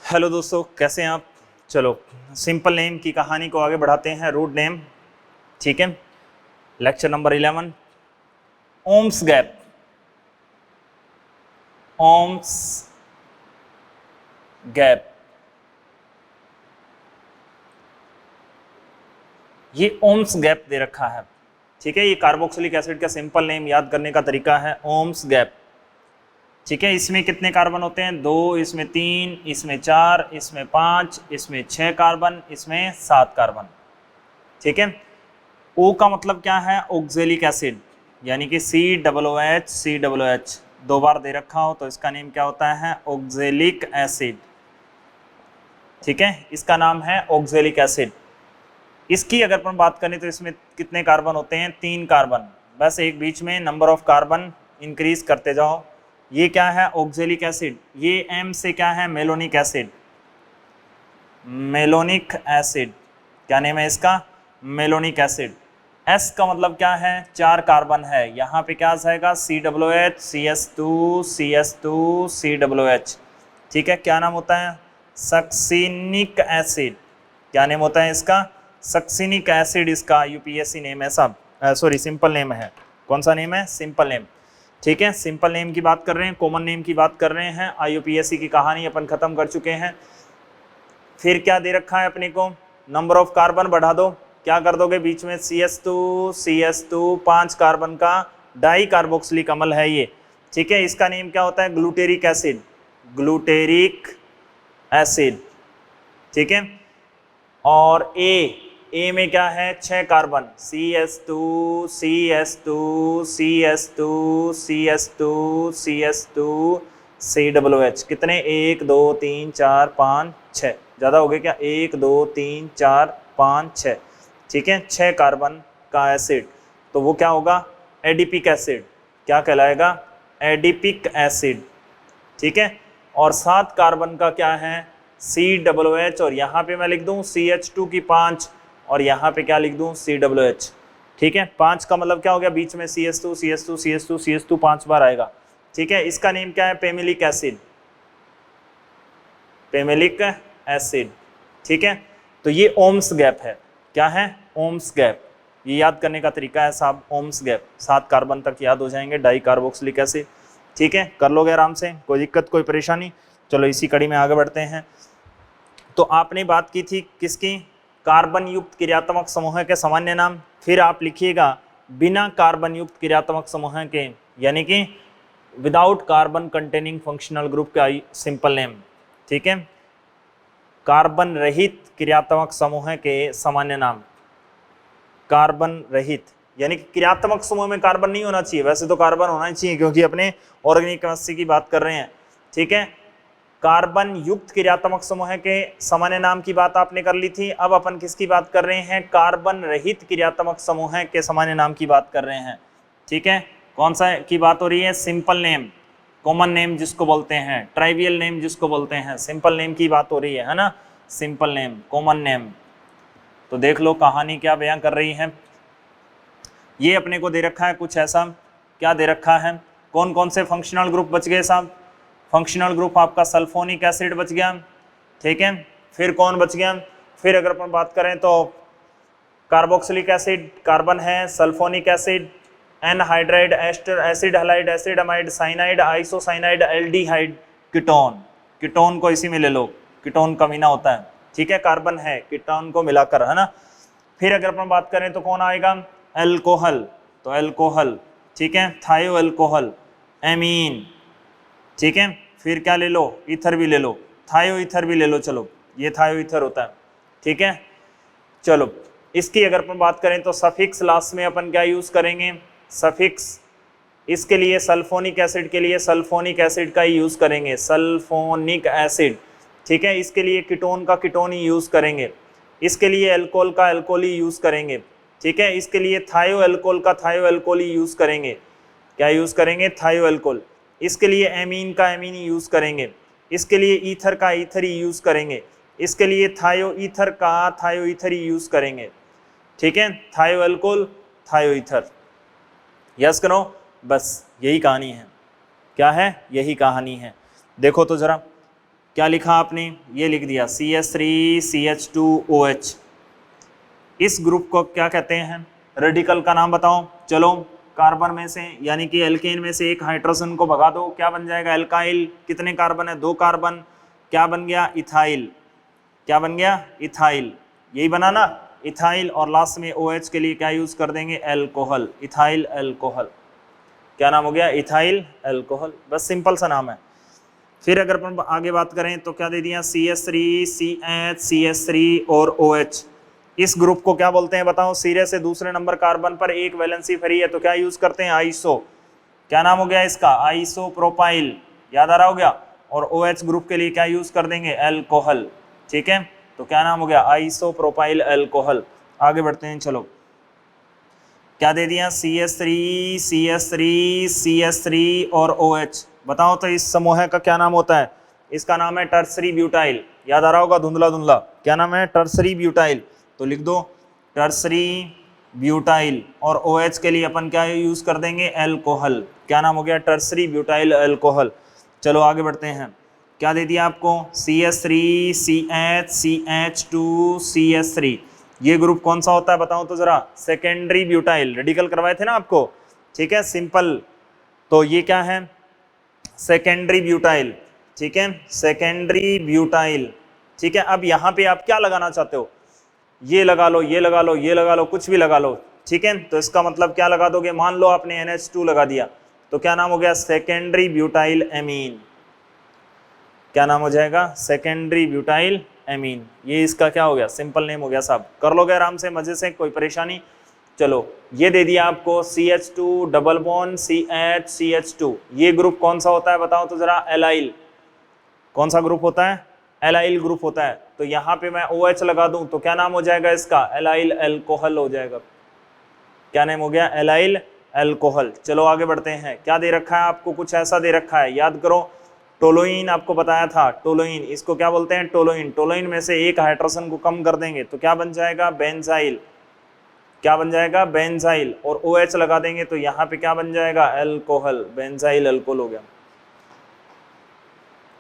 Hello दोस्तों, कैसे हैं आप। चलो सिंपल नेम की कहानी को आगे बढ़ाते हैं। रूट नेम, ठीक है। लेक्चर नंबर 11, ओम्स गैप। ओम्स गैप, ये ओम्स गैप दे रखा है, ठीक है। ये कार्बोक्सिलिक एसिड का सिंपल नेम याद करने का तरीका है ओम्स गैप, ठीक है। इसमें कितने कार्बन होते हैं? 2, इसमें 3, इसमें 4, इसमें 5, इसमें 6 कार्बन, इसमें 7 कार्बन, ठीक है। ओ का मतलब क्या है? ऑक्जेलिक एसिड, यानी कि COOH दो बार दे रखा हो तो इसका नेम क्या होता है? ऑक्जेलिक एसिड, ठीक है। इसका नाम है ऑक्जेलिक एसिड। इसकी अगर अपन बात करें तो इसमें कितने कार्बन होते हैं? 3 कार्बन, बस एक बीच में नंबर ऑफ कार्बन इंक्रीज करते जाओ। ये क्या है? Oxalic acid. ये एम से क्या है? Malonic acid. मेलोनिक एसिड, क्या नेम है इसका? Malonic acid. एस का मतलब क्या है? 4 कार्बन है, यहाँ पे क्या आ जाएगा? COOH, CH2, CH2, COOH, ठीक है। क्या नाम होता है? Succinic acid. क्या नेम होता है इसका? Succinic acid. इसका यूपीएससी नेम है सब, सॉरी सिंपल नेम है। कौन सा नेम है? सिंपल नेम, ठीक है। सिंपल नेम की बात कर रहे हैं, कॉमन नेम की बात कर रहे हैं। IUPAC की कहानी अपन खत्म कर चुके हैं। फिर क्या दे रखा है अपने को? नंबर ऑफ कार्बन बढ़ा दो। क्या कर दोगे? बीच में CH2 5 कार्बन का डाई कार्बोक्सिलिक अम्ल है ये, ठीक है। इसका नेम क्या होता है? Glutaric acid. ग्लूटेरिक एसिड, ठीक है। और ए में क्या है? 6 carbon, CH2 CH2 CH2 CH2 CH2 COOH। कितने? 1 2 3 4 5 6, ज़्यादा हो गए क्या? 1 2 3 4 5 6, ठीक है। 6 कार्बन का एसिड, तो वो क्या होगा? Adipic acid. क्या कहलाएगा? एडिपिक एसिड, ठीक है। और 7 कार्बन का क्या है? COOH। और यहाँ पे मैं लिख दूँ CH2 की 5, और यहाँ पे क्या लिख दूँ? COOH, ठीक है। 5 का मतलब क्या हो गया? बीच में CH2 CH2 CH2 CH2 5 बार आएगा, ठीक है। इसका नेम क्या है? पेमिलिक एसिड। पेमिलिक एसिड, ठीक है। तो ये ओम्स गैप है। क्या है? ओम्स गैप। ये याद करने का तरीका है साहब, ओम्स गैप। 7 कार्बन तक याद हो जाएंगे, डाई कार्बोक्सिलिक एसिड, ठीक है। कर लोगे आराम से, कोई दिक्कत कोई परेशानी? चलो इसी कड़ी में आगे बढ़ते हैं। तो आपने बात की थी किसकी? कार्बन युक्त क्रियात्मक समूह के सामान्य नाम। फिर आप लिखिएगा बिना कार्बन युक्त क्रियात्मक समूह के, यानी कि without carbon containing functional group का सिंपल नेम, ठीक है। कार्बन रहित क्रियात्मक समूह के सामान्य नाम। कार्बन रहित यानी कि क्रियात्मक समूह में कार्बन नहीं होना चाहिए, वैसे तो कार्बन होना ही चाहिए क्योंकि अपने ऑर्गेनिक केमिस्ट्री की बात कर रहे हैं, ठीक है। कार्बन युक्त क्रियात्मक समूह के सामान्य नाम की बात आपने कर ली थी। अब अपन किसकी बात कर रहे हैं? कार्बन रहित क्रियात्मक समूह के सामान्य नाम की बात कर रहे हैं, ठीक है। कौन सा की बात हो रही है? सिंपल नेम, कॉमन नेम जिसको बोलते हैं, ट्राइवियल नेम जिसको बोलते हैं, सिंपल नेम की बात हो रही है ना। Simple name, common name. तो देख लो कहानी क्या बयां कर रही है। ये अपने को दे रखा है कुछ ऐसा। क्या दे रखा है? कौन कौन से फंक्शनल ग्रुप बच गए साहब? फंक्शनल ग्रुप आपका सल्फोनिक एसिड बच गया, ठीक है। फिर कौन बच गया? फिर अगर अपन बात करें तो कार्बोक्सिलिक एसिड कार्बन है, sulphonic acid, anhydride ester acid, halide acid, amide, cyanide, isocyanide, aldehyde, ketone. Ketone को इसी में ले लो, कीटोन कमीना होता है, ठीक है। कार्बन है, कीटोन को मिलाकर, है ना। फिर अगर अपन बात करें तो कौन आएगा? एल्कोहल, तो एल्कोहल, ठीक है। थायो एल्कोहल, एमीन, ठीक है। फिर क्या ले लो? ईथर भी ले लो, थायो ईथर भी ले लो। चलो ये थायो ईथर होता है, ठीक है। चलो इसकी अगर अपन बात करें तो सफिक्स लास्ट में अपन क्या यूज करेंगे? सफिक्स। इसके लिए सल्फोनिक एसिड के लिए सल्फोनिक एसिड का ही यूज करेंगे, सल्फोनिक एसिड, ठीक है। इसके लिए कीटोन का कीटोन ही यूज करेंगे। इसके लिए एल्कोहल का एल्कोहल ही यूज करेंगे, ठीक है। इसके लिए थायो एल्कोहल का थायो एल्कोहल ही यूज करेंगे। क्या यूज करेंगे? थायो एल्कोहल। इसके लिए एमीन का एमीन ही यूज करेंगे। इसके लिए ईथर का ईथर ही यूज करेंगे। इसके लिए थायो ईथर का थायो ईथर ही यूज करेंगे, ठीक है। थायो एल्कोहल, थायो ईथर, यस करो। बस यही कहानी है। क्या है? यही कहानी है। देखो तो जरा, क्या लिखा आपने, ये लिख दिया CH3CH2OH। इस ग्रुप को क्या कहते हैं, रेडिकल का नाम बताओ। चलो कार्बन में से यानी कि एल्केन में से एक हाइड्रोजन को भगा दो, क्या बन जाएगा एल्काइल। कितने कार्बन है, 2 कार्बन, क्या बन गया इथाइल। क्या बन गया इथाइल, यही बना ना इथाइल। और लास्ट में OH के लिए क्या यूज कर देंगे, एल्कोहल, इथाइल एल्कोहल। क्या नाम हो गया, इथाइल एल्कोहल। बस सिंपल सा नाम है। फिर अगर अपन आगे बात करें तो क्या दे दिया, CH3 CH CH3 और OH। इस ग्रुप को क्या बोलते हैं बताओ, सिरे से दूसरे नंबर कार्बन पर एक वैलेंसी फ्री है तो क्या यूज करते हैं, आइसो। क्या नाम हो गया इसका, आइसोप्रोपाइल, याद आ रहा हो गया। और OH ग्रुप के लिए क्या यूज कर देंगे, एल्कोहल। ठीक है, तो क्या नाम हो गया, आइसोप्रोपाइल एल्कोहल। आगे बढ़ते हैं, चलो क्या दे दिया, CH3 CH3 CH3 और OH। बताओ तो इस समूह का क्या नाम होता है, इसका नाम है टर्सरी ब्यूटाइल। याद आ रहा होगा धुंधला धुंधला, क्या नाम है, टर्सरी ब्यूटाइल। तो लिख दो टर्सरी ब्यूटाइल। और OH के लिए अपन क्या यूज कर देंगे, एल्कोहल। क्या नाम हो गया, टर्सरी ब्यूटाइल एल्कोहल। चलो आगे बढ़ते हैं, क्या दे दिया आपको, CH3 CH CH2 CH3। ये ग्रुप कौन सा होता है बताओ तो जरा, सेकेंडरी ब्यूटाइल। रेडिकल करवाए थे ना आपको, ठीक है, सिंपल। तो ये क्या है, सेकेंडरी ब्यूटाइल। ठीक है, सेकेंडरी ब्यूटाइल। ठीक है, अब यहाँ पे आप क्या लगाना चाहते हो, ये लगा लो, ये लगा लो, ये लगा लो, कुछ भी लगा लो। ठीक है, तो इसका मतलब क्या लगा दोगे, मान लो आपने NH2 लगा दिया तो क्या नाम हो गया, सेकेंडरी ब्यूटाइल एमीन। क्या नाम हो जाएगा, सेकेंडरी ब्यूटाइल एमीन। ये इसका क्या हो गया, सिंपल नेम हो गया साहब। कर लोगे आराम से मजे से, कोई परेशानी। चलो ये दे दिया आपको CH2 double bond CH CH2। ये ग्रुप कौन सा होता है बताओ तो जरा, एलाइल। कौन सा ग्रुप होता है, एलाइल ग्रुप होता है। तो यहाँ पे मैं OH लगा दूं तो क्या नाम हो जाएगा इसका, एलाइल एल्कोहल हो जाएगा। क्या नाम हो गया, एलाइल एल्कोहल। चलो आगे बढ़ते हैं, क्या दे रखा है आपको, कुछ ऐसा दे रखा है, याद करो। टोलोइन आपको बताया था, टोलोइन, इसको क्या बोलते हैं, टोलोइन। टोलोइन में से एक हाइड्रोजन को कम कर देंगे तो क्या बन जाएगा, बेंजाइल। क्या बन जाएगा, बेंजाइल। और OH लगा देंगे तो यहाँ पे क्या बन जाएगा, एल्कोहल, बेंजाइल अल्कोहल हो गया।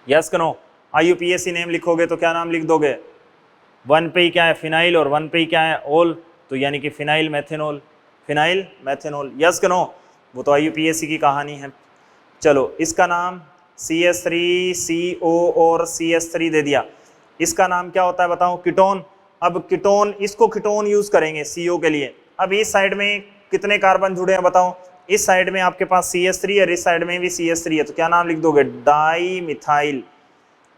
यस करो, IUPAC नेम लिखोगे तो क्या नाम लिख दोगे, 1 पे ही क्या है फिनाइल और 1 पे ही क्या है ओल, तो यानी कि phenyl methanol, phenyl methanol. Yes करो, वो तो IUPAC की कहानी है। चलो इसका नाम CH3CO और CH3 दे दिया। इसका नाम क्या होता है बताओ, कीटोन। अब कीटोन, इसको कीटोन यूज करेंगे CO के लिए। अब इस साइड में कितने कार्बन जुड़े हैं बताओ, इस साइड में आपके पास CH3 है, इस साइड में भी CH3 है, तो क्या नाम लिख दोगे, डाई मिथाइल।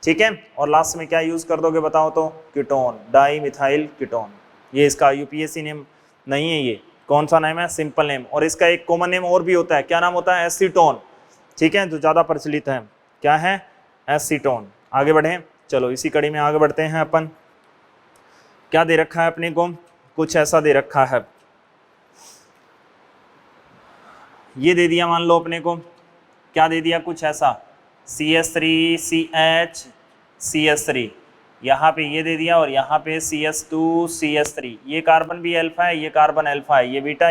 ठीक है, और लास्ट में क्या यूज कर दोगे बताओ तो, कीटोन, डाई मिथाइल कीटोन। ये इसका IUPAC नेम नहीं है, ये कौन सा नेम है, सिंपल नेम। और इसका एक कॉमन नेम और भी होता है, क्या नाम होता है, एसीटोन। ठीक है, जो ज्यादा प्रचलित है, क्या है, एसीटोन। आगे बढ़े, चलो इसी कड़ी में आगे बढ़ते हैं अपन। क्या दे रखा है अपने को, कुछ ऐसा दे रखा है, ये दे दिया मान लो अपने को, क्या दे दिया, कुछ ऐसा, CH3 CH CH3, यहाँ पे ये दे दिया और यहाँ पे CH2 CH3। ये कार्बन भी अल्फा है, ये कार्बन अल्फा है, ये बीटा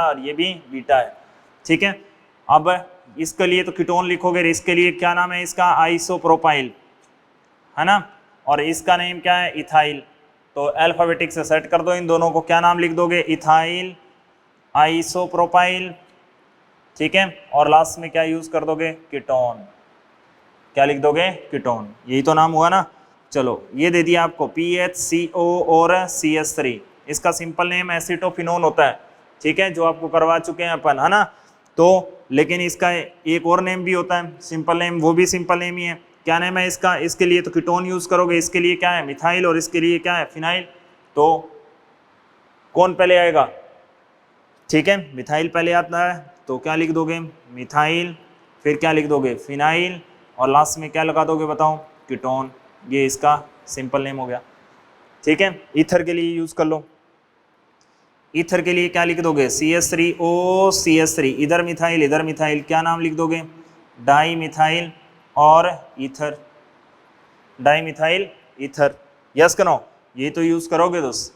और ये भी बीटा है। ठीक है, अब इसके लिए तो कीटोन लिखोगे, इसके लिए क्या नाम है इसका, आइसोप्रोपाइल, है ना। और इसका नेम क्या है, इथाइल। तो अल्फाबेटिक से सेट कर दो इन दोनों को, क्या नाम लिख दोगे, इथाइल आइसोप्रोपाइल। ठीक है, और लास्ट में क्या यूज कर दोगे, कीटोन। क्या लिख दोगे, कीटोन। यही तो नाम हुआ ना। चलो ये दे दिया आपको PHCO और CH3। इसका सिंपल नेम एसिटोफिनोन होता है। ठीक है, जो आपको करवा चुके हैं अपन, है ना। तो लेकिन इसका एक और नेम भी होता है सिंपल नेम, वो भी सिंपल नेम ही है। क्या नेम है इसका, इसके लिए तो कीटोन यूज करोगे, इसके लिए क्या है, मिथाइल, और इसके लिए क्या है, फिनाइल। तो कौन पहले आएगा, ठीक है, मिथाइल पहले आता है, तो क्या लिख दोगे, मिथाइल। फिर क्या लिख दोगे, फिनाइल, और लास्ट में क्या लगा दोगे बताओ, कीटोन। ये इसका सिंपल नेम हो गया। ठीक है, ईथर के लिए यूज कर लो। ईथर के लिए क्या लिख दोगे, CH3O CH3, इधर मिथाइल, क्या नाम लिख दोगे, डाई मिथाइल और ether, di methyl ether. Yes करो, ये तो यूज करोगे दोस्त।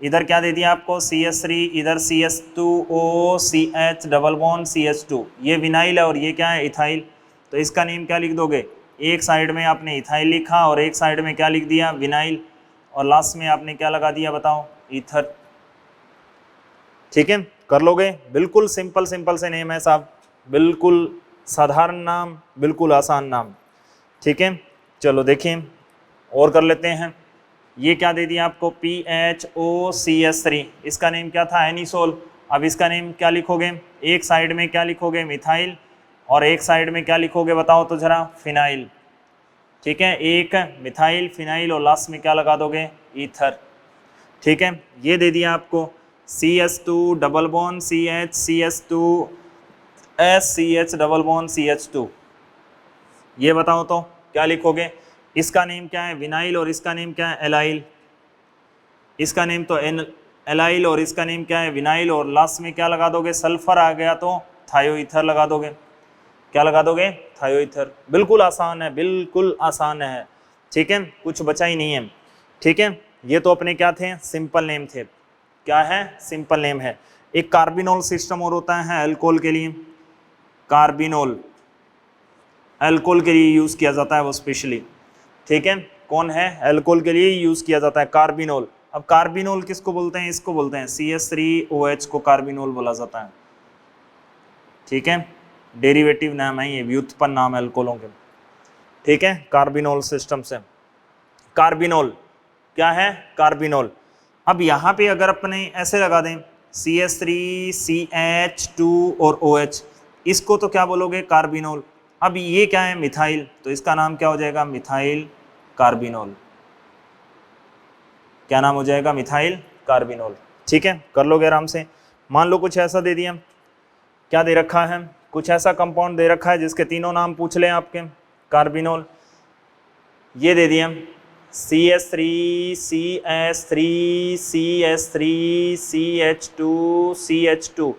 इधर क्या दे दिया आपको, CH3, इधर CH2O CH double bond CH2, ये विनाइल है और ये क्या है, इथाइल। तो इसका नेम क्या लिख दोगे, एक साइड में आपने इथाइल लिखा और एक साइड में क्या लिख दिया, विनाइल, और लास्ट में आपने क्या लगा दिया बताओ, ईथर। ठीक है, कर लोगे? बिल्कुल सिंपल सिंपल से नेम है साहब, बिल्कुल साधारण नाम, बिल्कुल आसान नाम। ठीक है, चलो देखिए और कर लेते हैं। ये क्या दे दिया आपको, PHOCS3, इसका नेम क्या था, एनिसोल। अब इसका नेम क्या लिखोगे, एक साइड में क्या लिखोगे, मिथाइल, और एक साइड में क्या लिखोगे बताओ तो जरा, फिनाइल। ठीक है, एक मिथाइल, फिनाइल, और लास्ट में क्या लगा दोगे, ईथर। ठीक है, ये दे दिया आपको CS2 double bond CH, CS2 SCH double bond CH2। ये बताओ तो क्या लिखोगे, इसका नेम क्या है, विनाइल, और इसका नेम क्या है, एलाइल। इसका नेम तो एलाइल और इसका नेम क्या है, विनाइल, और लास्ट में क्या लगा दोगे, सल्फर आ गया तो थायोईथर लगा दोगे। क्या लगा दोगे, थायोईथर। बिल्कुल आसान है, बिल्कुल आसान है। ठीक है, कुछ बचा ही नहीं है। ठीक है, ये तो अपने क्या थे, सिंपल नेम थे। क्या है, सिंपल नेम है। एक कार्बिनोल सिस्टम और होता है अल्कोहल के लिए। कार्बिनोल अल्कोहल के लिए यूज किया जाता है वो स्पेशली। ठीक है, कौन है, अल्कोहल के लिए यूज किया जाता है कार्बिनोल। अब कार्बिनोल किसको बोलते हैं, इसको बोलते हैं CH3OH को कार्बिनोल बोला जाता है। ठीक है, डेरिवेटिव नाम है ये, व्युत्पन्न नाम है अल्कोहलों के। ठीक है, कार्बिनोल सिस्टम से। कार्बिनोल क्या है, कार्बिनोल। अब यहाँ पे अगर अपने ऐसे लगा दें CH3 CH2 और OH, इसको तो क्या बोलोगे, कार्बिनोल। अब ये क्या है, मिथाइल, तो इसका नाम क्या हो जाएगा, मिथाइल कार्बिनोल। क्या नाम हो जाएगा, मिथाइल कार्बिनोल। ठीक है, कर लोगे आराम से। मान लो कुछ ऐसा दे दिया, क्या दे रखा है, कुछ ऐसा कंपाउंड दे रखा है जिसके तीनों नाम पूछ लें आपके, कार्बिनोल। ये दे दिया CS3 CS3 CS3 CH2 CH2।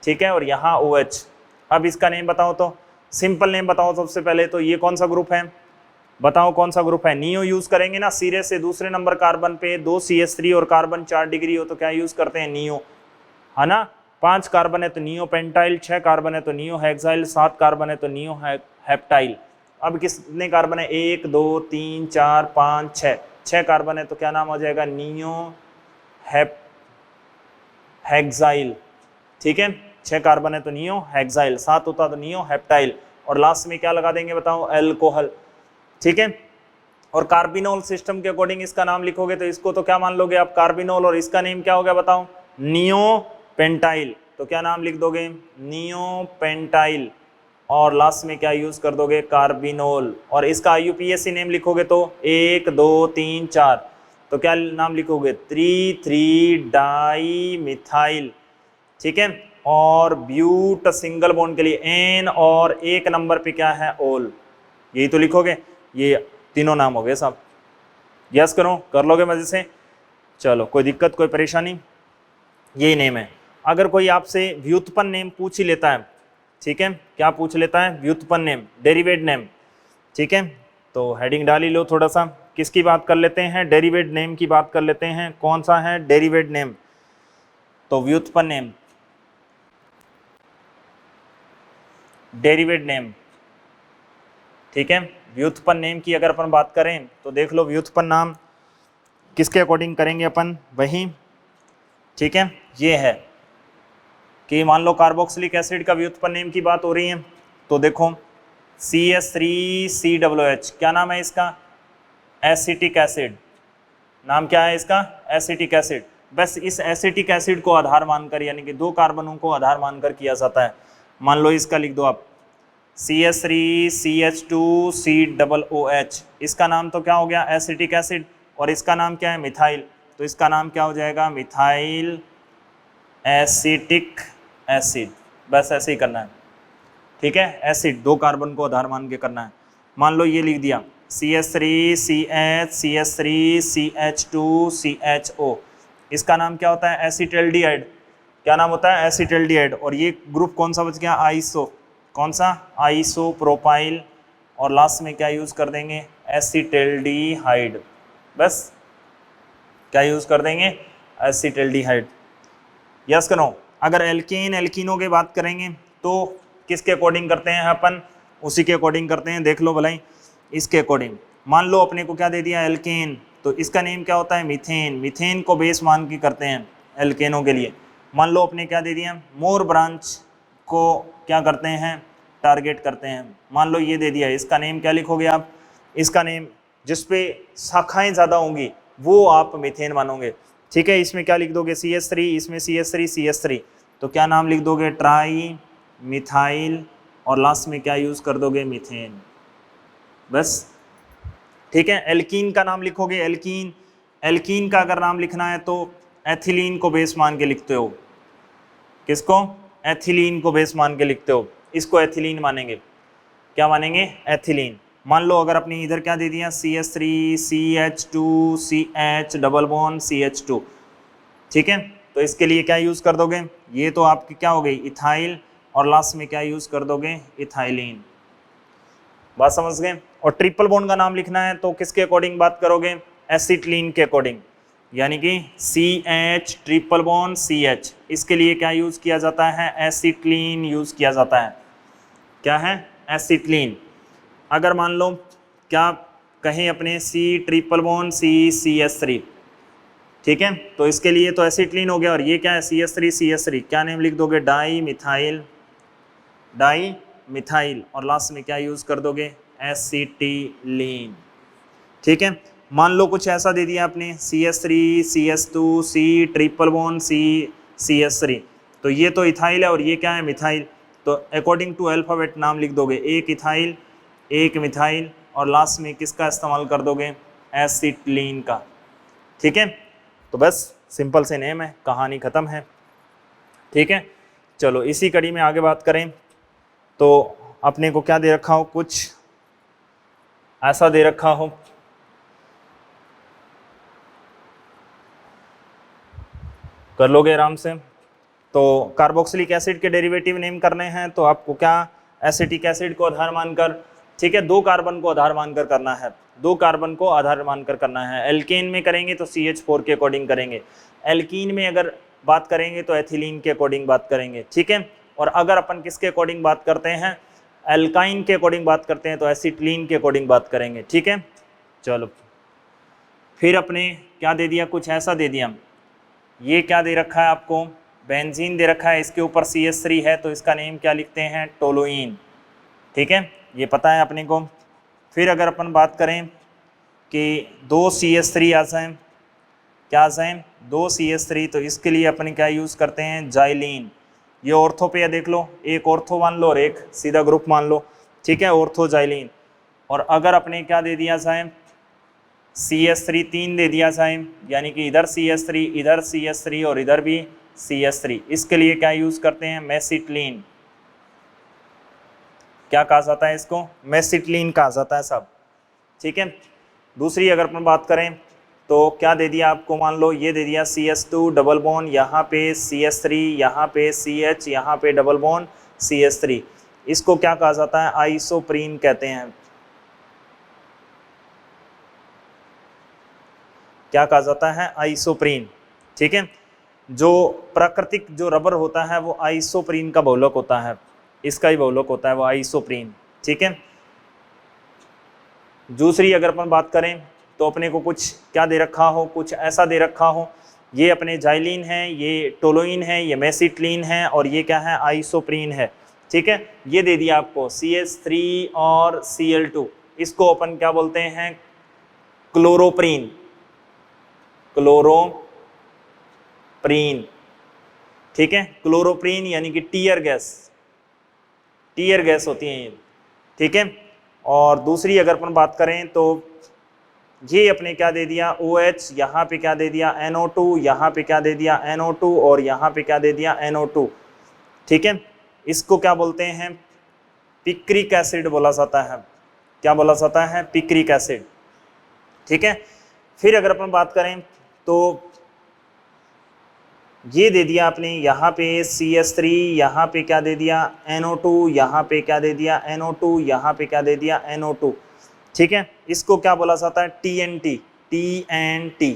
ठीक है, और यहाँ OH। अब इसका नेम बताओ तो, सिंपल नेम बताओ सबसे पहले तो, ये कौन सा ग्रुप है बताओ, कौन सा ग्रुप है। नियो यूज करेंगे ना, सिरे से दूसरे नंबर कार्बन पे 2 CH3 और कार्बन 4 डिग्री हो तो क्या यूज करते हैं, नियो, है ना। 5 कार्बन है तो नियो पेंटाइल, 6 कार्बन है तो नियो हेक्साइल, 7 कार्बन है तो नियो हेप्टाइल। अब कितने कार्बन है, 1 2 3 4 5 6, 6 कार्बन है तो क्या नाम हो जाएगा, नियो हेक्साइल। ठीक है, 6 कार्बन है तो नियो हेक्साइल, 7 होता तो नियो हेप्टाइल, और लास्ट में क्या लगा देंगे बताओ, अल्कोहल। ठीक है, और कार्बिनोल सिस्टम के अकॉर्डिंग इसका नाम लिखोगे तो इसको तो क्या मान लोगे आप, कार्बिनोल, और इसका नेम क्या हो गया बताओ, नियो पेंटाइल। तो क्या नाम लिख दोगे, नियो पेंटाइल, और लास्ट में क्या यूज कर दोगे, कार्बिनोल। और इसका IUPAC नेम लिखोगे तो 1 2 3 4, तो क्या नाम लिखोगे, 3 डाई मिथाइल। ठीक है, और ब्यूट सिंगल बॉन्ड के लिए N, और एक नंबर पे क्या है, ओल। यही तो लिखोगे, ये तीनों नाम हो गए साहब। यस करो, कर लोगे मजे से। चलो, कोई दिक्कत, कोई परेशानी, यही नेम है। अगर कोई आपसे व्युत्पन्न नेम पूछ ही लेता है, ठीक है, क्या पूछ लेता है, व्युत्पन्न नेम, डेरिवेट नेम। ठीक है, तो हेडिंग डाल ही लो थोड़ा सा, किसकी बात कर लेते हैं, डेरिवेट नेम की बात कर लेते हैं। कौन सा है, डेरिवेट नेम, तो व्युत्पन्न नेम, डेरिवेट नेम। ठीक है, व्युत्पन्न नेम की अगर अपन बात करें तो देख लो, व्युत्पन्न नाम किसके अकॉर्डिंग करेंगे अपन, वही। ठीक है, ये है कि मान लो कार्बोक्सिलिक एसिड का व्युत्पन्न नेम की बात हो रही है, तो देखो CH3COOH, क्या नाम है इसका, एसिटिक एसिड। नाम क्या है इसका, एसिटिक एसिड। बस इस एसिटिक एसिड को आधार मानकर, यानी कि 2 कार्बनों को आधार मानकर किया जाता है। मान लो इसका लिख दो आप CH3CH2COOH, इसका नाम तो क्या हो गया, एसिटिक एसिड, और इसका नाम क्या है, मिथाइल, तो इसका नाम क्या हो जाएगा, मिथाइल एसिटिक एसिड। बस ऐसे ही करना है। ठीक है, एसिड 2 कार्बन को आधार मान के करना है। मान लो ये लिख दिया CH3CH CH3CH2CHO, इसका नाम क्या होता है, एसिटल्डिहाइड। क्या नाम होता है, एसिटल्डिहाइड। और ये ग्रुप कौन सा बच गया, आइसो, कौन सा, आइसोप्रोपाइल, और लास्ट में क्या यूज कर देंगे, एसिटल्डिहाइड। बस क्या यूज कर देंगे, एसिटल्डिहाइड। यस करो। अगर एल्केन एल्कीनों की बात करेंगे तो किसके अकॉर्डिंग करते हैं अपन, उसी के अकॉर्डिंग करते हैं। देख लो भलाई, इसके अकॉर्डिंग। मान लो अपने को क्या दे दिया, एल्केन, तो इसका नेम क्या होता है, मीथेन। मीथेन को बेस मान के करते हैं एल्केनों के लिए। मान लो अपने क्या दे दिया, मोर ब्रांच को क्या करते हैं, टारगेट करते हैं। मान लो ये दे दिया, इसका नेम क्या लिखोगे आप, इसका नेम जिस पे शाखाएं ज़्यादा होंगी वो आप मीथेन मानोगे। ठीक है, इसमें क्या लिख दोगे, CH3, इसमें CH3 CH3, तो क्या नाम लिख दोगे, ट्राई मिथाइल, और लास्ट में क्या यूज़ कर दोगे, मीथेन, बस। ठीक है, एल्कीन का नाम लिखोगे, एल्कीन, एल्कीन का अगर नाम लिखना है तो एथिलीन को बेस मान के लिखते हो। किसको, एथिलीन को बेस मान के लिखते हो, इसको एथिलीन मानेंगे। क्या मानेंगे, एथिलीन। मान लो अगर अपने इधर क्या दे दिया, CH3 CH2 CH double bond CH2, ठीक है, तो इसके लिए क्या यूज़ कर दोगे, ये तो आपकी क्या हो गई, इथाइल, और लास्ट में क्या यूज़ कर दोगे, इथाइलिन। बात समझ गए। और ट्रिपल बॉन्ड का नाम लिखना है तो किसके अकॉर्डिंग बात करोगे, एसिटिलीन के अकॉर्डिंग, यानी कि CH ट्रिपल बॉन्ड CH, इसके लिए क्या यूज़ किया जाता है, एसिटिलीन यूज़ किया जाता है। क्या है, एसिटिलीन। अगर मान लो क्या कहें अपने C ट्रिपल बॉन्ड CH3, ठीक है, तो इसके लिए तो एसिटिलीन हो गया, और ये क्या है, CH3, क्या नेम लिख दोगे, डाई मिथाइल, डाई मिथाइल, और लास्ट में क्या यूज़ कर दोगे, एसिटिलीन। ठीक है, मान लो कुछ ऐसा दे दिया आपने, CH3 CH2 C triple bond CH3, तो ये तो इथाइल है और ये क्या है, मिथाइल, तो अकॉर्डिंग टू अल्फ़ाबेट नाम लिख दोगे, एक इथाइल एक मिथाइल, और लास्ट में किसका इस्तेमाल कर दोगे, एसिटिलीन का। ठीक है, तो बस सिंपल से नेम है, कहानी ख़त्म है। ठीक है, चलो इसी कड़ी में आगे बात करें। तो अपने को क्या दे रखा हो, कुछ ऐसा दे रखा हो, कर लोगे आराम से। तो कार्बोक्सिलिक एसिड के डेरिवेटिव नेम करने हैं, तो आपको क्या, एसिटिक एसिड को आधार मानकर, ठीक है, 2 कार्बन को आधार मानकर करना है, 2 कार्बन को आधार मानकर करना है। एल्केन में करेंगे तो CH4 के अकॉर्डिंग करेंगे, एल्कीन में अगर बात करेंगे तो एथिलीन के अकॉर्डिंग बात करेंगे। ठीक है, और अगर अपन किसके अकॉर्डिंग बात करते हैं, एल्काइन के अकॉर्डिंग बात करते हैं, तो एसिटिलीन के अकॉर्डिंग बात करेंगे। ठीक है, चलो फिर अपने क्या दे दिया, कुछ ऐसा दे दिया, ये क्या दे रखा है आपको, बेंजीन दे रखा है, इसके ऊपर CH3 है, तो इसका नेम क्या लिखते हैं, टोलुइन। ठीक है, ये पता है अपने को। फिर अगर अपन बात करें कि 2 CH3 आ जाएं, क्या आ जाएं, 2 CH3, तो इसके लिए अपन क्या यूज़ करते हैं, जाइलीन। ये ऑर्थो पे है, देख लो, एक ऑर्थो मान लो और एक सीधा ग्रुप मान लो। ठीक है, ऑर्थो जाइलीन। और अगर अपने क्या दे दिया जाए, CH3 3 दे दिया जाए, यानी कि इधर CH3 इधर CH3 और इधर भी CH3, इसके लिए क्या यूज़ करते हैं, मेसिटिलीन। क्या कहा जाता है इसको, मेसिटिलीन कहा जाता है सब। ठीक है, दूसरी अगर अपन बात करें तो क्या दे दिया आपको, मान लो ये दे दिया CH2 डबल बॉन्ड, यहाँ पे CH3, यहाँ पे CH, यहाँ पे डबल बॉन्ड CH3, इसको क्या कहा जाता है, आइसोप्रीन कहते हैं। क्या कहा जाता है, आइसोप्रीन। ठीक है, जो प्राकृतिक जो रबर होता है वो आइसोप्रीन का बहुलक होता है, इसका ही बहुलक होता है वो आइसोप्रीन। ठीक है, दूसरी अगर अपन बात करें तो अपने को कुछ क्या दे रखा हो, कुछ ऐसा दे रखा हो, ये अपने जाइलीन है, ये टोलोइन है, ये मेसिटिलीन है, और ये क्या है, आइसोप्रीन है। ठीक है, ये दे दिया आपको CH3 और Cl2, इसको अपन क्या बोलते हैं, क्लोरोप्रीन, क्लोरोप्रीन। ठीक है, क्लोरोप्रीन यानी कि टीयर गैस, टीयर गैस होती है ये। ठीक है, और दूसरी अगर अपन बात करें तो ये अपने क्या दे दिया, OH, यहाँ पे क्या दे दिया, NO2, यहाँ पे क्या दे दिया, NO2, और यहाँ पे क्या दे दिया, NO2। ठीक है, इसको क्या बोलते हैं, पिक्रिक एसिड बोला जाता है। क्या बोला जाता है, पिक्रिक एसिड। ठीक है, फिर अगर अपन बात करें तो ये दे दिया आपने, यहाँ पे CH3, यहाँ पे क्या दे दिया, NO2, यहाँ पे क्या दे दिया, NO2, यहाँ पे क्या दे दिया, NO2। ठीक है, इसको क्या बोला जाता है, TNT, TNT,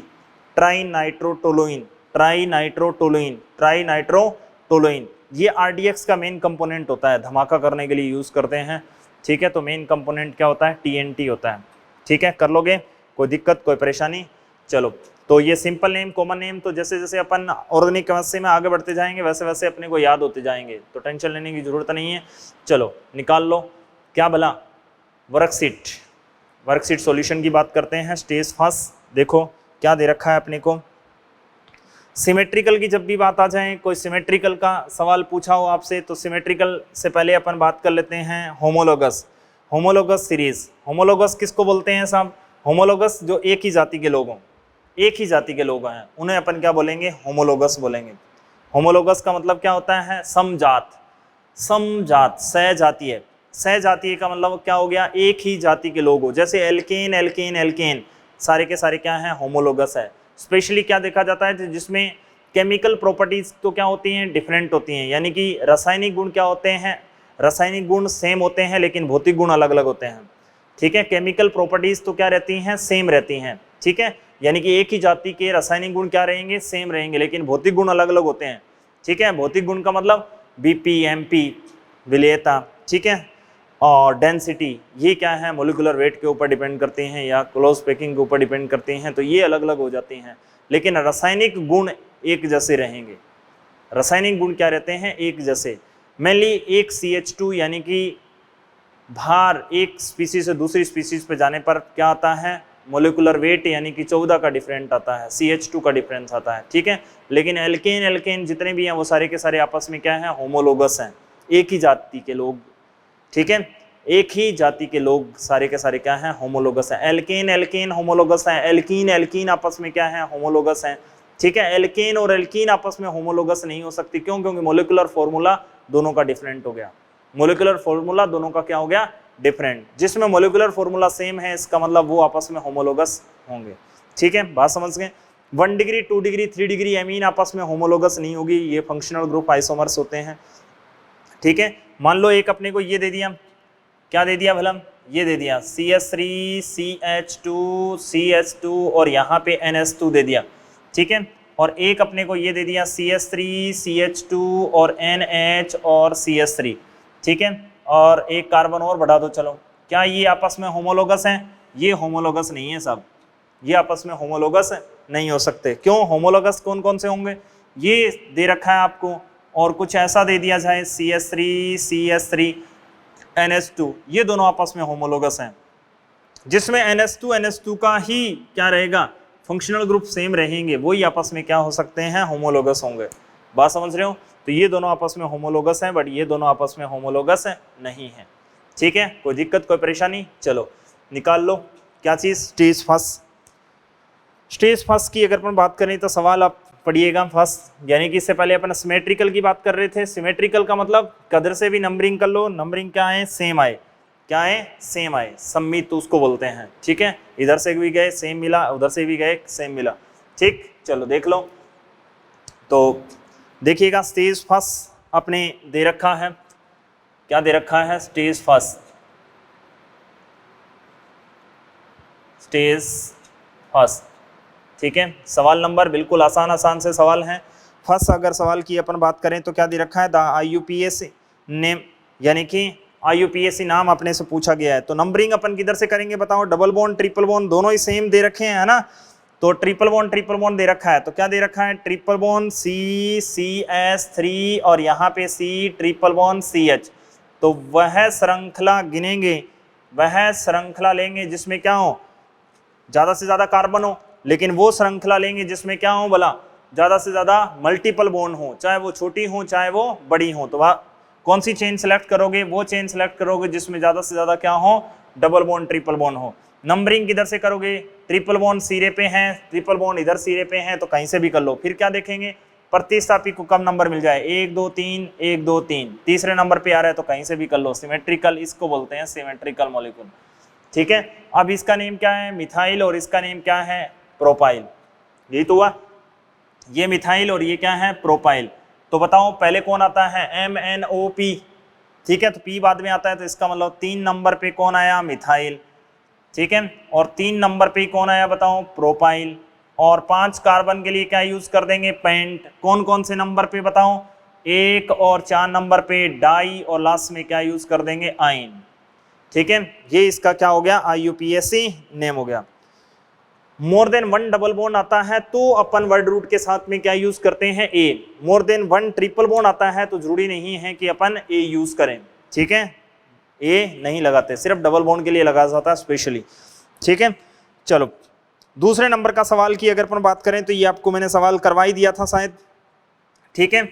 try nitrotoluene, try nitrotoluene, try nitrotoluene. ये RDX का मेन कंपोनेंट होता है, धमाका करने के लिए यूज़ करते हैं, ठीक है। तो मेन कंपोनेंट क्या होता है, TNT होता है। ठीक है, कर लोगे, कोई दिक्कत कोई परेशानी? चलो, तो ये सिंपल नेम कॉमन नेम तो जैसे जैसे अपन ऑर्गेनिक केमिस्ट्री में आगे बढ़ते जाएंगे वैसे वैसे अपने को याद होते जाएंगे, तो टेंशन लेने की जरूरत नहीं है। चलो निकाल लो, क्या भला, वर्कशीट। वर्कशीट सॉल्यूशन की बात करते हैं। स्टेज फर्स्ट, देखो क्या दे रखा है अपने को। सिमेट्रिकल की जब भी बात आ जाए, कोई सिमेट्रिकल का सवाल पूछा हो आपसे, तो सिमेट्रिकल से पहले अपन बात कर लेते हैं होमोलोगस। होमोलोगस सीरीज, होमोलोगस किसको बोलते हैं साहब? होमोलोगस जो एक ही जाति के लोग हों, एक ही जाति के लोग हैं, उन्हें अपन क्या बोलेंगे? होमोलोगस बोलेंगे। होमोलोगस का मतलब क्या होता है? समजात। समजात, सहजातीय। सहजातीय का मतलब क्या हो गया? एक ही जाति के लोग हो, जैसे एल्केन एल्केन एल्केन, सारे के सारे क्या है? होमोलोगस है। स्पेशली क्या देखा जाता है, जिसमें केमिकल प्रॉपर्टीज तो क्या होती हैं? डिफरेंट होती हैं, यानी कि रासायनिक गुण क्या होते हैं? रासायनिक गुण सेम होते हैं लेकिन भौतिक गुण अलग अलग होते हैं। ठीक है, केमिकल प्रॉपर्टीज तो क्या रहती हैं? सेम रहती हैं। ठीक है, यानी कि एक ही जाति के रासायनिक गुण क्या रहेंगे? सेम रहेंगे, लेकिन भौतिक गुण अलग अलग होते हैं। ठीक है, भौतिक गुण का मतलब BP, MP, विलेयता, ठीक है, और डेंसिटी, ये क्या है? मोलिकुलर वेट के ऊपर डिपेंड करते हैं या क्लोज पैकिंग के ऊपर डिपेंड करते हैं, तो ये अलग अलग हो जाते हैं, लेकिन रासायनिक गुण एक जैसे रहेंगे। रासायनिक गुण क्या रहते हैं? एक जैसे। मेनली एक CH2 यानी कि भार एक स्पीसीज से दूसरी स्पीसीज पे जाने पर क्या आता है? मोलिकुलर वेट यानी कि 14 का डिफरेंट आता है, CH2 का डिफरेंस आता है। ठीक है, लेकिन एल्केन एल्केन जितने भी हैं वो सारे के सारे आपस में क्या है? होमोलोगस हैं, एक ही जाति के लोग। ठीक है, एक ही जाति के लोग सारे के सारे क्या हैं? होमोलोगस हैं। एल्केन एल्केन होमोलोगस हैं, एल्कीन एल्कीन आपस में क्या है? होमोलोगस हैं। ठीक है, एल्केन और एल्कीन आपस में होमोलोगस नहीं हो सकती, क्यों? क्योंकि मोलिकुलर फॉर्मूला दोनों का डिफरेंट हो गया। मोलिकुलर फॉर्मूला दोनों का क्या हो गया? डिफरेंट। जिसमें मोलिकुलर फॉर्मूला सेम है, इसका मतलब वो आपस में होमोलोगस होंगे। ठीक है, बात समझ गए? 1 डिग्री 2 डिग्री 3 डिग्री एमीन आपस में होमोलोगस नहीं होगी, ये फंक्शनल ग्रुप आइसोमर्स होते हैं। ठीक है, मान लो एक अपने को ये दे दिया, क्या दे दिया भला? ये दे दिया CH3 CH2 CH2 और यहाँ पे NH2 दे दिया। ठीक है, और एक अपने को ये दे दिया CH3 CH2 और NH और CH3। ठीक है, और एक कार्बन और बढ़ा दो। चलो, क्या ये आपस में होमोलोगस हैं? ये होमोलोगस नहीं है साहब, ये आपस में होमोलोगस नहीं हो सकते। क्यों? होमोलोगस कौन कौन से होंगे? ये दे रखा है आपको, और कुछ ऐसा दे दिया जाए CH3 CH3 NH2, ये दोनों आपस में होमोलोगस हैं, जिसमें NH2 का ही क्या रहेगा? फंक्शनल ग्रुप सेम रहेंगे, वही आपस में क्या हो सकते हैं? होमोलोगस होंगे। बात समझ रहे हो? तो ये दोनों आपस में होमोलोगस हैं, बट ये दोनों आपस में होमोलोगस नहीं है। ठीक है, कोई दिक्कत कोई परेशानी? चलो निकाल लो, क्या चीज? Stage first. स्टेज फर्स्ट की अगर अपन बात करें तो सवाल आप पढ़िएगा फर्स्ट, यानी कि इससे पहले अपन सिमेट्रिकल की बात कर रहे थे। सिमेट्रिकल का मतलब कदर से भी नंबरिंग कर लो, नंबरिंग क्या है? सेम आए। क्या है? सेम आए, सम्मित तो उसको बोलते हैं। ठीक है, इधर से भी गए सेम मिला, उधर से भी गए सेम मिला। ठीक, चलो देख लो, तो देखिएगा स्टेज फर्स्ट अपने दे रखा है, क्या दे रखा है? Stage first. स्टेज फर्स्ट, ठीक है। सवाल नंबर बिल्कुल आसान आसान से सवाल हैं। फर्स्ट अगर सवाल की अपन बात करें तो क्या दे रखा है? द IUPAC नेम, यानी कि IUPAC नाम अपने से पूछा गया है। तो नंबरिंग अपन किधर से करेंगे बताओ? डबल बॉन्ड ट्रिपल बॉन्ड दोनों ही सेम दे रखे हैं, है ना? तो ट्रिपल बॉन्ड दे रखा है, तो क्या दे रखा है? ट्रिपल बॉन्ड CCS3 और यहाँ पे C ट्रिपल बॉन्ड CH। तो वह श्रृंखला गिनेंगे, वह श्रृंखला लेंगे जिसमें क्या हो? ज़्यादा से ज़्यादा कार्बन हो, लेकिन वो श्रृंखला लेंगे जिसमें क्या हो भला? ज़्यादा से ज़्यादा मल्टीपल बॉन्ड हो, चाहे वो छोटी हो चाहे वो बड़ी हो। तो वह कौन सी चेन सेलेक्ट करोगे? वो चेन सेलेक्ट करोगे जिसमें ज़्यादा से ज़्यादा क्या हो? डबल बॉन्ड ट्रिपल बॉन्ड हो। नंबरिंग किधर से करोगे? ट्रिपल बॉन्ड सिरे पे हैं, ट्रिपल बॉन्ड इधर सिरे पे हैं, तो कहीं से भी कर लो। फिर क्या देखेंगे? प्रतिस्थापी को कब नंबर मिल जाए? 1 2 3 1 2 3, तीसरे नंबर पे आ रहा है तो कहीं से भी कर लो। सिमेट्रिकल इसको बोलते हैं, सिमेट्रिकल मॉलिक्यूल। ठीक है, अब इसका नेम क्या है? मिथाइल, और इसका नेम क्या है? प्रोपाइल। यही तो हुआ, ये मिथाइल और ये क्या है? प्रोपाइल। तो बताओ पहले कौन आता है? MNOP। ठीक है, तो P बाद में आता है, तो इसका मतलब 3 नंबर पे कौन आया? मिथाइल। ठीक है, और 3 नंबर पे कौन आया बताओ? प्रोपाइल। और 5 कार्बन के लिए क्या यूज कर देंगे? पेंट। कौन कौन से नंबर पे बताओ? 1 और 4 नंबर पे डाई, और लास्ट में क्या यूज कर देंगे? आइन। ठीक है, ये इसका क्या हो गया, IUPAC नेम हो गया। मोर देन वन डबल बॉन्ड आता है तो अपन वर्ड रूट के साथ में क्या यूज करते हैं, A. More than one triple bond आता है तो जरूरी नहीं है कि अपन ए यूज करें, ठीक है, ए नहीं लगाते, सिर्फ डबल बॉन्ड के लिए लगा जाता है स्पेशली, ठीक है। चलो दूसरे नंबर का सवाल की अगर अपन बात करें तो ये आपको मैंने सवाल करवा ही दिया था शायद, ठीक है।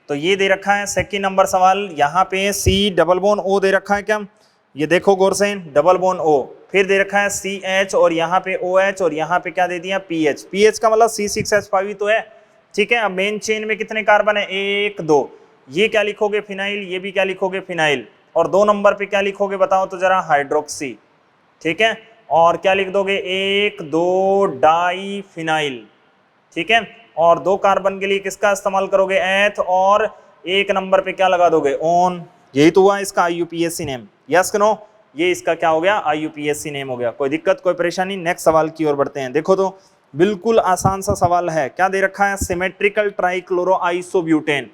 तो ये दे रखा है सेकंड नंबर सवाल, यहाँ पे सी डबल बॉन्ड ओ दे रखा है क्या, ये देखो गौर से, डबल बॉन्ड ओ, फिर दे रखा है CH और यहाँ पे OH और यहाँ पे क्या दे दिया PH। PH का मतलब C6H5 ही तो है, ठीक है। अब मेन चेन में कितने कार्बन है, 1 2, ये क्या लिखोगे फिनाइल, ये भी क्या लिखोगे फिनाइल, और 2 नंबर पे क्या लिखोगे बताओ तो जरा, हाइड्रोक्सी, ठीक है। और क्या लिख दोगे, 1 2 डाई फिनाइल, ठीक है। और 2 कार्बन के लिए किसका इस्तेमाल करोगे, एथ, और 1 नंबर पे क्या लगा दोगे, ऑन। यही तो हुआ इसका IUPAC नेम, यस कि नो, ये इसका क्या हो गया, IUPAC नेम हो गया। कोई दिक्कत कोई परेशानी, नेक्स्ट सवाल की ओर बढ़ते हैं। देखो तो बिल्कुल आसान सा सवाल है, क्या दे रखा है, सिमेट्रिकल ट्राइक्लोरो आइसोब्यूटेन।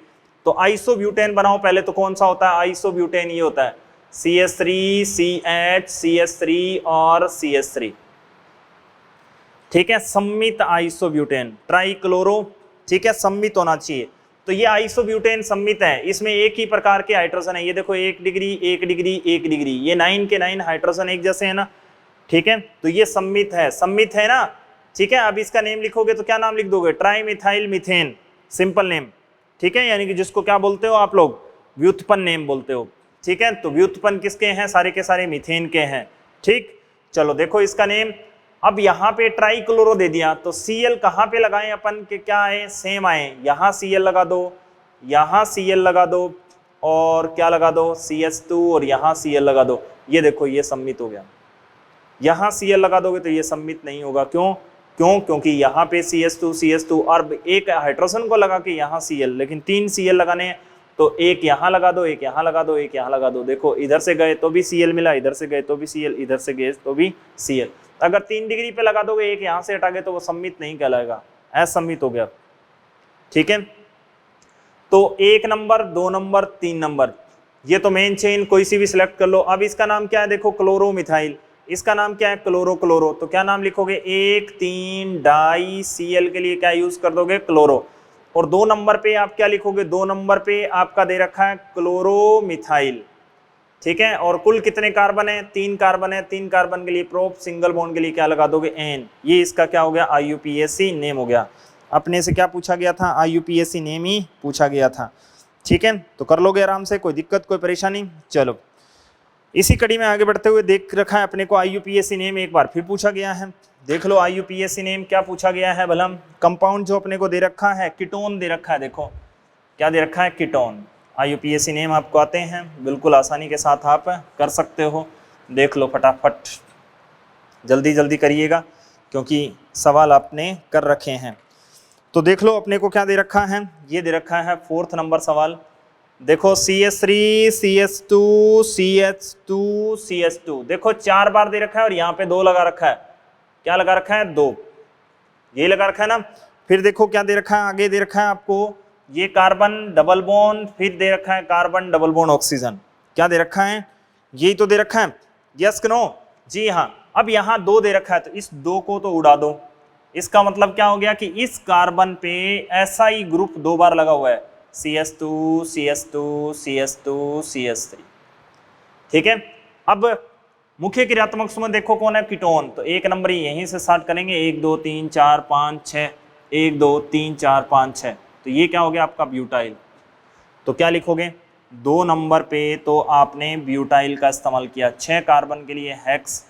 तो आइसोब्यूटेन बनाओ पहले, तो कौन सा होता है आइसोब्यूटेन, ये होता है CH3 CH CH3 और CH3, ठीक है, सम्मित आइसोब्यूटेन ट्राइक्लोरो, ठीक है, सम्मित होना चाहिए। तो ये आइसोब्यूटेन सम्मित है, इसमें एक ही प्रकार के हाइड्रोजन है, ये देखो 1 डिग्री 1 डिग्री 1 डिग्री, ये 9 के 9 हाइड्रोजन एक जैसे है ना, ठीक है। तो ये सम्मित है ना, ठीक है। अब इसका नेम लिखोगे तो क्या नाम लिख दोगे, tri methyl methane, simple name, ठीक है, यानी कि जिसको क्या बोलते हो आप लोग, व्युत्पन्न नेम बोलते हो, ठीक है। तो व्युत्पन्न किसके हैं, सारे के सारे मीथेन के हैं, ठीक। चलो देखो इसका नेम, अब यहाँ पे ट्राइक्लोरो दे दिया तो Cl कहाँ पे लगाएं अपन के, क्या आए, सेम आए, यहाँ Cl लगा दो, यहाँ Cl लगा दो, और क्या लगा दो, CH2, और यहाँ Cl लगा दो, ये देखो ये सम्मित हो गया। यहाँ Cl लगा दोगे तो ये सम्मित नहीं होगा, क्योंकि यहाँ पे CH2 और एक हाइड्रोजन को लगा के यहाँ Cl, लेकिन 3 Cl लगाने हैं, तो एक यहाँ लगा दो, एक यहाँ लगा दो, एक यहाँ लगा दो, देखो इधर से गए तो भी Cl मिला, इधर से गए तो भी Cl, इधर से गए तो भी Cl। अगर 3 डिग्री पे लगा दोगे, एक यहाँ से हटा गए तो वो सम्मित नहीं कहलाएगा, असम्मित हो गया, ठीक है। तो 1 नंबर 2 नंबर 3 नंबर, ये तो मेन चेन कोई सी भी सिलेक्ट कर लो। अब इसका नाम क्या है, देखो क्लोरोमिथाइल, इसका नाम क्या है, क्लोरो, तो क्या नाम लिखोगे, 1 3 डाई Cl के लिए क्या यूज कर दोगे, क्लोरो। और 2 नंबर पे आप क्या लिखोगे, 2 नंबर पे आपका दे रखा है क्लोरोमिथाइल, ठीक है। और कुल कितने कार्बन है, 3 कार्बन है, 3 कार्बन के लिए प्रोप, सिंगल बॉन्ड के लिए क्या लगा दोगे, N। ये इसका क्या हो गया, IUPAC नेम हो गया। अपने से क्या पूछा गया था, IUPAC नेम ही पूछा गया था, ठीक है। तो कर लोगे आराम से, कोई दिक्कत कोई परेशानी। चलो इसी कड़ी में आगे बढ़ते हुए देख रखा है अपने को IUPAC नेम एक बार फिर पूछा गया है, देख लो IUPAC नेम क्या पूछा गया है भलम। कंपाउंड जो अपने को दे रखा है, कीटोन दे रखा है, देखो क्या दे रखा है, कीटोन। IUPAC नेम आपको आते हैं, बिल्कुल आसानी के साथ आप कर सकते हो, देख लो फटाफट, जल्दी जल्दी करिएगा क्योंकि सवाल आपने कर रखे हैं। तो देख लो अपने को क्या दे रखा है, ये दे रखा है 4th नंबर सवाल, देखो CH3 CH2 CH2 CH2, देखो 4 बार दे रखा है और यहाँ पे 2 लगा रखा है, क्या लगा रखा है, 2, ये लगा रखा है ना। फिर देखो क्या दे रखा है, आगे दे रखा है आपको ये कार्बन डबल बॉन्ड, फिर दे रखा है कार्बन डबल बॉन्ड ऑक्सीजन, क्या दे रखा है, यही तो दे रखा है, यस कि नो, जी हाँ। अब यहाँ 2 दे रखा है तो इस 2 को तो उड़ा दो, इसका मतलब क्या हो गया कि इस कार्बन पे ऐसा ही ग्रुप 2 बार लगा हुआ है, CH2 CH2 CH2 CH3, ठीक है। अब मुख्य क्रियात्मक समूह देखो कौन है, कीटोन, तो 1 नंबर यहीं से स्टार्ट करेंगे, 1 2 3 4 5 6, 1 2 3 4 5 6, तो ये क्या हो गया आपका ब्यूटाइल। तो क्या लिखोगे, 2 नंबर पे तो आपने ब्यूटाइल का इस्तेमाल किया, 6 कार्बन के लिए हेक्स,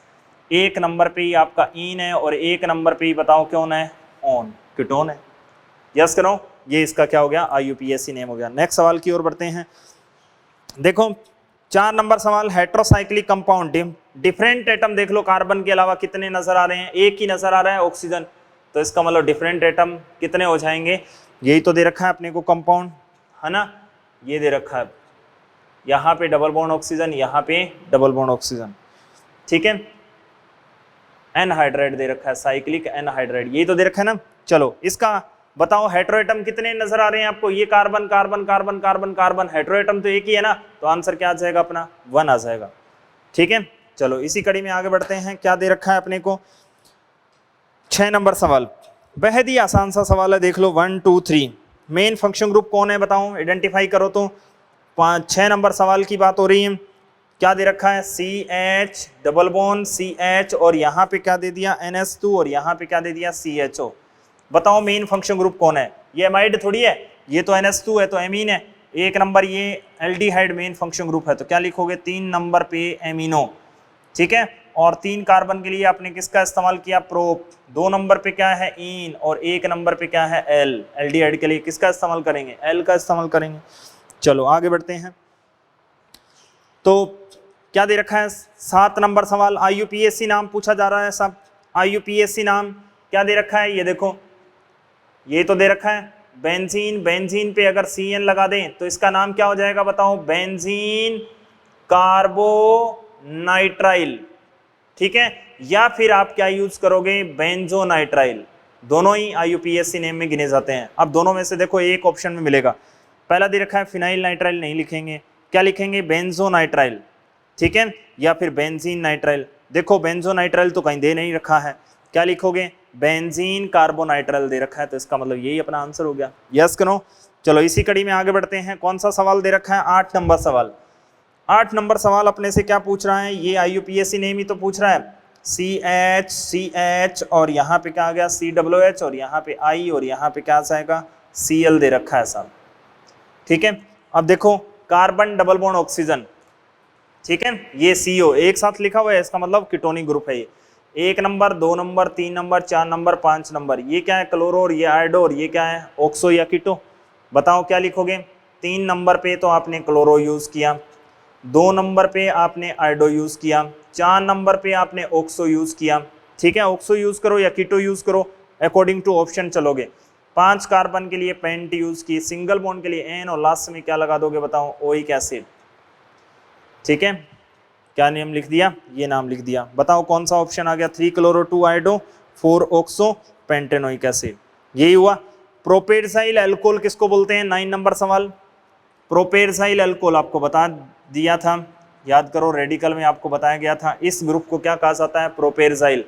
1 नंबर पे ही आपका ईन है, और 1 नंबर पे ही बताओ कौन है, ऑन, कीटोन है, यस करो। ये इसका क्या हो गया, IUPAC नेम हो गया। नेक्स्ट सवाल की ओर बढ़ते हैं। देखो 4 नंबर सवाल, हेट्रोसाइक्लिक कंपाउंड, डिफरेंट एटम देख लो, कार्बन के अलावा कितने नजर आ रहे हैं, एक ही नजर आ रहा है ऑक्सीजन, तो इसका मतलब डिफरेंट एटम कितने हो जाएंगे, यही तो दे रखा है अपने को कंपाउंड, है ना, ये दे रखा है, यहाँ पे डबल बॉन्ड ऑक्सीजन, यहाँ पे डबल बॉन्ड ऑक्सीजन, ठीक है। एनहाइड्राइड दे रखा है, साइक्लिक एनहाइड्राइड, यही तो दे रखा है ना। चलो इसका बताओ हेट्रोएटम कितने नजर आ रहे हैं आपको, ये carbon carbon carbon carbon carbon, heteroatom तो एक ही है ना, तो आंसर क्या आ जाएगा अपना, 1 आ जाएगा, ठीक है। चलो इसी कड़ी में आगे बढ़ते हैं। क्या दे रखा है अपने को, 6 नंबर सवाल, बेहद ही आसान सा सवाल है, देख लो 1 2 3। मेन फंक्शन ग्रुप कौन है बताओ, आइडेंटिफाई करो। तो 6 नंबर सवाल की बात हो रही है। क्या दे रखा है, CH डबल बॉन्ड CH और यहाँ पे क्या दे दिया NH2 और यहाँ पे क्या दे दिया CHO। बताओ मेन फंक्शन ग्रुप कौन है, ये एमाइड थोड़ी है, ये तो NH2 है तो एमीन है। 1 नंबर ये एल्डिहाइड मेन फंक्शन ग्रुप है, तो क्या लिखोगे 3 नंबर पे एमिनो, ठीक है। और 3 कार्बन के लिए आपने किसका इस्तेमाल किया, प्रोप। 2 नंबर पे क्या है इन, और 1 नंबर पे क्या है एल। एल्डिहाइड के लिए किसका इस्तेमाल करेंगे, एल का इस्तेमाल करेंगे। चलो आगे बढ़ते हैं। तो क्या दे रखा है, 7 नंबर सवाल, IUPAC नाम पूछा जा रहा है सब। IUPAC नाम क्या दे रखा है, ये देखो, ये तो दे रखा है बेंजीन। बेंजीन पे अगर CN लगा दें तो इसका नाम क्या हो जाएगा बताओ, बेंजीन कार्बोनाइट्राइल, ठीक है। या फिर आप क्या यूज करोगे, बेंजोनाइट्राइल। दोनों ही IUPAC नेम में गिने जाते हैं। अब दोनों में से देखो एक ऑप्शन में मिलेगा। पहला दे रखा है फिनाइल नाइट्राइल, नहीं लिखेंगे, क्या लिखेंगे बेंजोनाइट्राइल, ठीक है, या फिर बेंजीन नाइट्राइल। देखो बेंजोनाइट्राइल तो कहीं दे नहीं रखा है, क्या लिखोगे बेंजीन कार्बोनाइट्राइल दे रखा है, तो इसका मतलब यही अपना आंसर हो गया, यस करो। चलो इसी कड़ी में आगे बढ़ते हैं। कौन सा सवाल दे रखा है, 8 नंबर सवाल। 8 नंबर सवाल अपने से क्या पूछ रहा है, ये IUPAC नेम ही तो पूछ रहा है, CH और यहाँ पे क्या आ गया COOH और यहाँ पे I और यहाँ पे क्या आएगा Cl दे रखा है साहब, ठीक है। अब देखो कार्बन डबल बॉन्ड ऑक्सीजन, ठीक है, ये CO एक साथ लिखा हुआ है, इसका मतलब कीटोनिक ग्रुप है ये। 1 number 2 number 3 number 4 number 5 number, ये क्या है क्लोरो और ये आयोडो और ये क्या है ऑक्सो या कीटो। बताओ क्या लिखोगे, 3 नंबर पे तो आपने क्लोरो यूज किया, 2 नंबर पे आपने आयोडो यूज किया, 4 नंबर पे आपने ऑक्सो यूज किया, ठीक है। ऑक्सो यूज करो या कीटो यूज करो, अकॉर्डिंग टू ऑप्शन चलोगे। 5 कार्बन के लिए पेंट यूज की, सिंगल बॉन्ड के लिए N और लास्ट में क्या लगा दोगे बताओ, ओइक एसिड, ठीक है। क्या नाम लिख दिया, ये नाम लिख दिया। बताओ कौन सा ऑप्शन आ गया, 3 chloro 2 iodo 4 oxo pentanoic acid, यही हुआ। प्रोपेरसाइल अल्कोहल किसको बोलते हैं, 9 नंबर सवाल। प्रोपेरसाइल अल्कोहल आपको बता दिया था, याद करो, रेडिकल में आपको बताया गया था। इस ग्रुप को क्या कहा जाता है, प्रोपेरसाइल,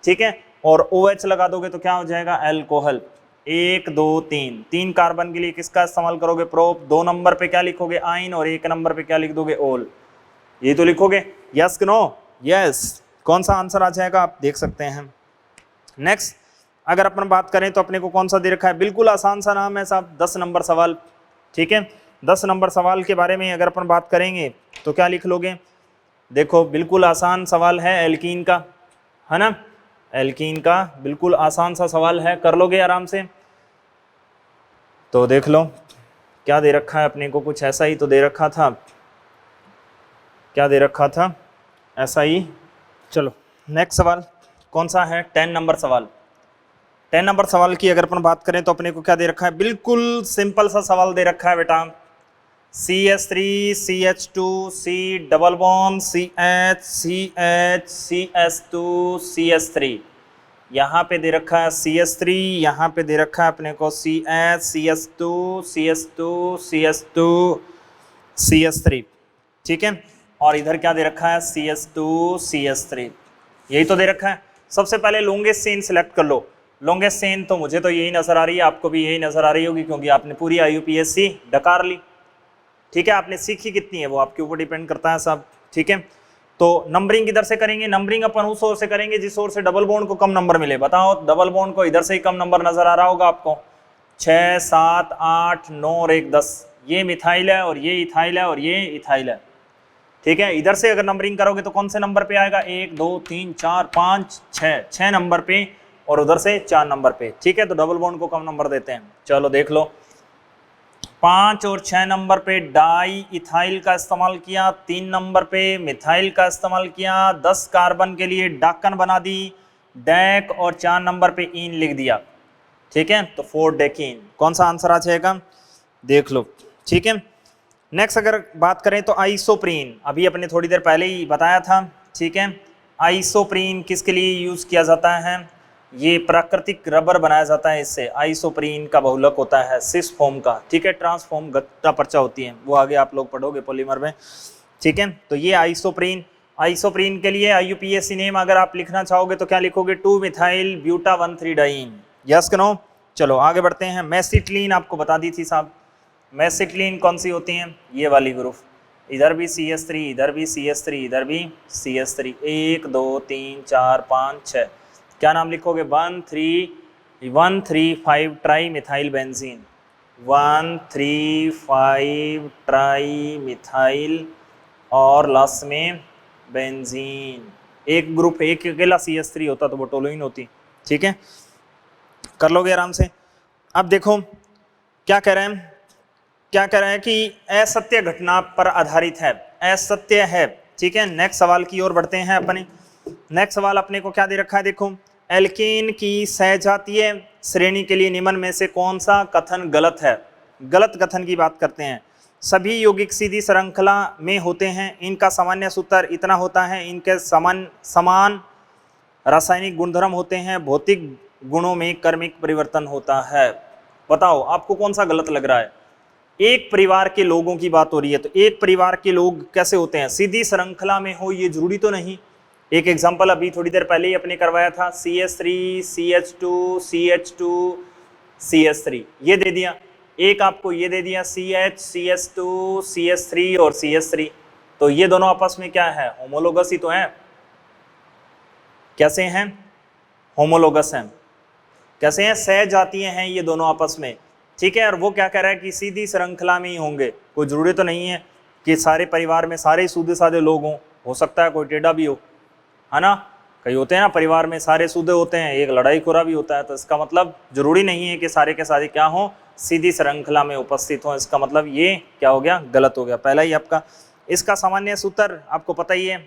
ठीक है। और OH लगा दोगे तो क्या हो जाएगा अल्कोहल। 1 2 3 कार्बन के लिए किसका इस्तेमाल करोगे, प्रोप। 2 नंबर पे क्या लिखोगे आइन और 1 नंबर पे क्या लिख दोगे ओल, ये तो लिखोगे, यस नो, यस। कौन सा आंसर आ जाएगा आप देख सकते हैं। नेक्स्ट अगर अपन बात करें तो अपने को कौन सा दे रखा है, बिल्कुल आसान सा नाम है साहब, 10 नंबर सवाल, ठीक है। 10 नंबर सवाल के बारे में अगर अपन बात करेंगे तो क्या लिख लोगे, देखो बिल्कुल आसान सवाल है एल्कीन का, है ना, एल्कीन का बिल्कुल आसान सा सवाल है, कर लोगे आराम से। तो देख लो क्या दे रखा है अपने को, कुछ ऐसा ही तो दे रखा था, क्या दे रखा था ऐसा ही। चलो नेक्स्ट सवाल कौन सा है, 10 नंबर सवाल। 10 नंबर सवाल की अगर अपन बात करें तो अपने को क्या दे रखा है, बिल्कुल सिंपल सा सवाल दे रखा है बेटा, CH3 CH2 C double bond CH CH CH2 CH3, यहाँ पे दे रखा है CH3, यहाँ पे दे रखा है अपने को CH CH2 CH2 CH2 CH3, ठीक है। और इधर क्या दे रखा है CH2 CH3, यही तो दे रखा है। सबसे पहले लॉन्गेस्ट चेन सिलेक्ट कर लो। लॉन्गेस्ट चेन तो मुझे तो यही नजर आ रही है, आपको भी यही नजर आ रही होगी क्योंकि आपने पूरी IUPAC डकार ली, ठीक है। आपने सीखी कितनी है वो आपके ऊपर डिपेंड करता है सब, ठीक है। तो नंबरिंग किधर से करेंगे, नंबरिंग अपन उस ओर से करेंगे जिस ओर से डबल बॉन्ड को कम नंबर मिले। बताओ डबल बॉन्ड को इधर से ही कम नंबर नजर आ रहा होगा आपको, 6 7 8 9 और 1 10, ये मिथाइल है और ये इथाइल है और ये इथाइल है, ठीक है। इधर से अगर नंबरिंग करोगे तो कौन से नंबर पे आएगा, 1 2 3 4 5 6 नंबर पे, और उधर से 4 नंबर पे, ठीक है। तो डबल बॉन्ड को कम नंबर देते हैं। चलो देख लो, 5 और 6 नंबर पे डाई इथाइल का इस्तेमाल किया, 3 नंबर पे मिथाइल का इस्तेमाल किया, 10 कार्बन के लिए डाकन बना दी डैक, और 4 नंबर पे इन लिख दिया, ठीक है। तो 4 डेकिन, कौन सा आंसर आ जाएगा देख लो, ठीक है। नेक्स्ट अगर बात करें तो आइसोप्रीन, अभी अपने थोड़ी देर पहले ही बताया था, ठीक है। आइसोप्रीन किसके लिए यूज किया जाता है, ये प्राकृतिक रबर बनाया जाता है इससे। आइसोप्रीन का बहुलक होता है सिस फॉर्म का, ठीक है। ट्रांसफॉर्म गत्ता पर्चा होती है, वो आगे आप लोग पढ़ोगे पॉलीमर में, ठीक है। तो ये आइसोप्रीन आइसोप्रीन के लिए IUPAC नेम अगर आप लिखना चाहोगे तो क्या लिखोगे, 2 मिथाइल ब्यूटा 1,3 डाइन। यस कि नो? चलो आगे बढ़ते हैं। मेसिटिलीन आपको बता दी थी साहब, मेसिटिलीन कौन सी होती हैं, ये वाली ग्रुप, इधर भी CH3, इधर भी CH3, इधर भी CH3, 1 2 3 4 5 6, क्या नाम लिखोगे, 1,3,5 tri methyl benzene, 1,3,5 tri methyl और लास्ट में बेंजीन। एक ग्रुप एक अकेला CH3 होता तो वो टोलुइन होती। ठीक है, कर लोगे आराम से। अब देखो क्या कह रहे हैं, क्या कह रहे हैं कि असत्य घटना पर आधारित है, असत्य है। ठीक है, नेक्स्ट सवाल की ओर बढ़ते हैं अपने। नेक्स्ट सवाल अपने को क्या दे रखा है, देखो, एल्केन की सहजातीय श्रेणी के लिए निम्न में से कौन सा कथन गलत है। गलत कथन की बात करते हैं। सभी यौगिक सीधी श्रृंखला में होते हैं, इनका सामान्य सूत्र इतना होता है, इनके समान रासायनिक गुणधर्म होते हैं, भौतिक गुणों में क्रमिक परिवर्तन होता है। बताओ आपको कौन सा गलत लग रहा है। एक परिवार के लोगों की बात हो रही है, तो एक परिवार के लोग कैसे होते हैं, सीधी श्रृंखला में हो, ये जरूरी तो नहीं। एक एग्जांपल अभी थोड़ी देर पहले ही अपने करवाया था, CH3 CH2 CH2 CH3, ये दे दिया। एक आपको ये दे दिया CH CH2 CH3 और CH3, तो ये दोनों आपस में क्या है, होमोलोगस ही तो है। कैसे हैं, होमोलोगस हैं। कैसे हैं, सहजातीय हैं ये दोनों आपस में। ठीक है, और वो क्या कह रहा है कि सीधी श्रृंखला में ही होंगे, कोई जरूरी तो नहीं है कि सारे परिवार में सारे सीधे साधे लोग हों, हो सकता है कोई टेढ़ा भी हो, है ना। कई होते हैं ना परिवार में सारे सीधे होते हैं, एक लड़ाई खोरा भी होता है, तो इसका मतलब जरूरी नहीं है कि सारे के सारे क्या हों, सीधी श्रृंखला में उपस्थित हों। इसका मतलब ये क्या हो गया, गलत हो गया पहला ही आपका। इसका सामान्य सूत्र आपको पता ही है,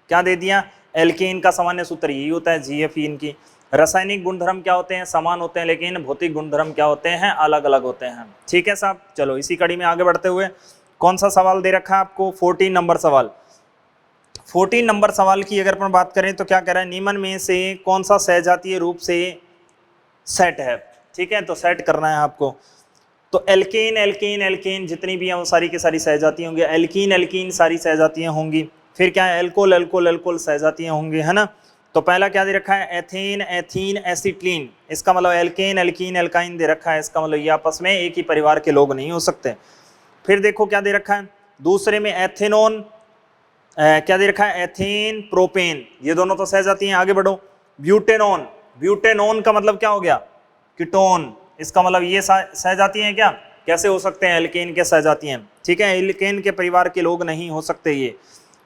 क्या दे दिया, एल्केन का सामान्य सूत्र यही होता है GFeन की। रासायनिक गुणधर्म क्या होते हैं, समान होते हैं, लेकिन भौतिक गुणधर्म क्या होते हैं, अलग अलग होते हैं। ठीक है साहब, चलो इसी कड़ी में आगे बढ़ते हुए कौन सा सवाल दे रखा है आपको, 14 नंबर सवाल। 14 नंबर सवाल की अगर अपन बात करें तो क्या कह रहा है, निम्न में से कौन सा सहजातीय रूप से सेट है। ठीक है, तो सेट करना है आपको। तो एल्केन एल्केन एल्केन जितनी भी हैं वो सारी की सारी सहजातियां होंगी, एल्कीन एल्कीन सारी सहजातियां होंगी। फिर क्या है, एल्कोल एल्कोल एल्कोल सहजातियां होंगी, है ना। तो पहला क्या दे रखा है, एथेन एथीन एसिटिलीन, इसका मतलब एल्केन एल्कीन एल्काइन दे रखा है, इसका मतलब ये आपस में एक ही परिवार के लोग नहीं हो सकते। फिर देखो क्या दे रखा है, दूसरे में एथेनोन, क्या दे रखा है, एथेन प्रोपेन, ये दोनों तो सहजाती हैं। आगे बढ़ो, ब्यूटेनोन, ब्यूटेनोन का मतलब क्या हो गया, कीटोन, इसका मतलब ये सहजाती हैं क्या, कैसे हो सकते हैं, एल्केन के सहजाती हैं। ठीक है, एल्केन के परिवार के लोग नहीं हो सकते ये।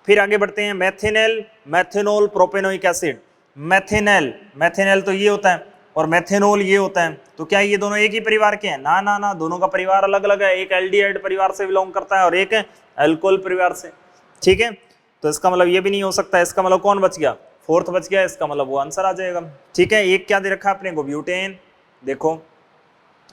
फिर आगे बढ़ते हैं, मैथेनल मैथेनोल प्रोपेनोइक एसिड, मैथेनल मैथेनल तो ये होता है और मैथेनोल ये होता है, तो क्या ये दोनों एक ही परिवार के हैं, ना ना ना, दोनों का परिवार अलग अलग है, एक एल्डिहाइड परिवार से बिलोंग करता है और एक अल्कोहल परिवार से। ठीक है, तो इसका मतलब ये भी नहीं हो सकता, इसका मतलब कौन बच गया, फोर्थ बच गया, इसका मतलब वो आंसर आ जाएगा। ठीक है, एक क्या दे रखा है अपने को, ब्यूटेन, देखो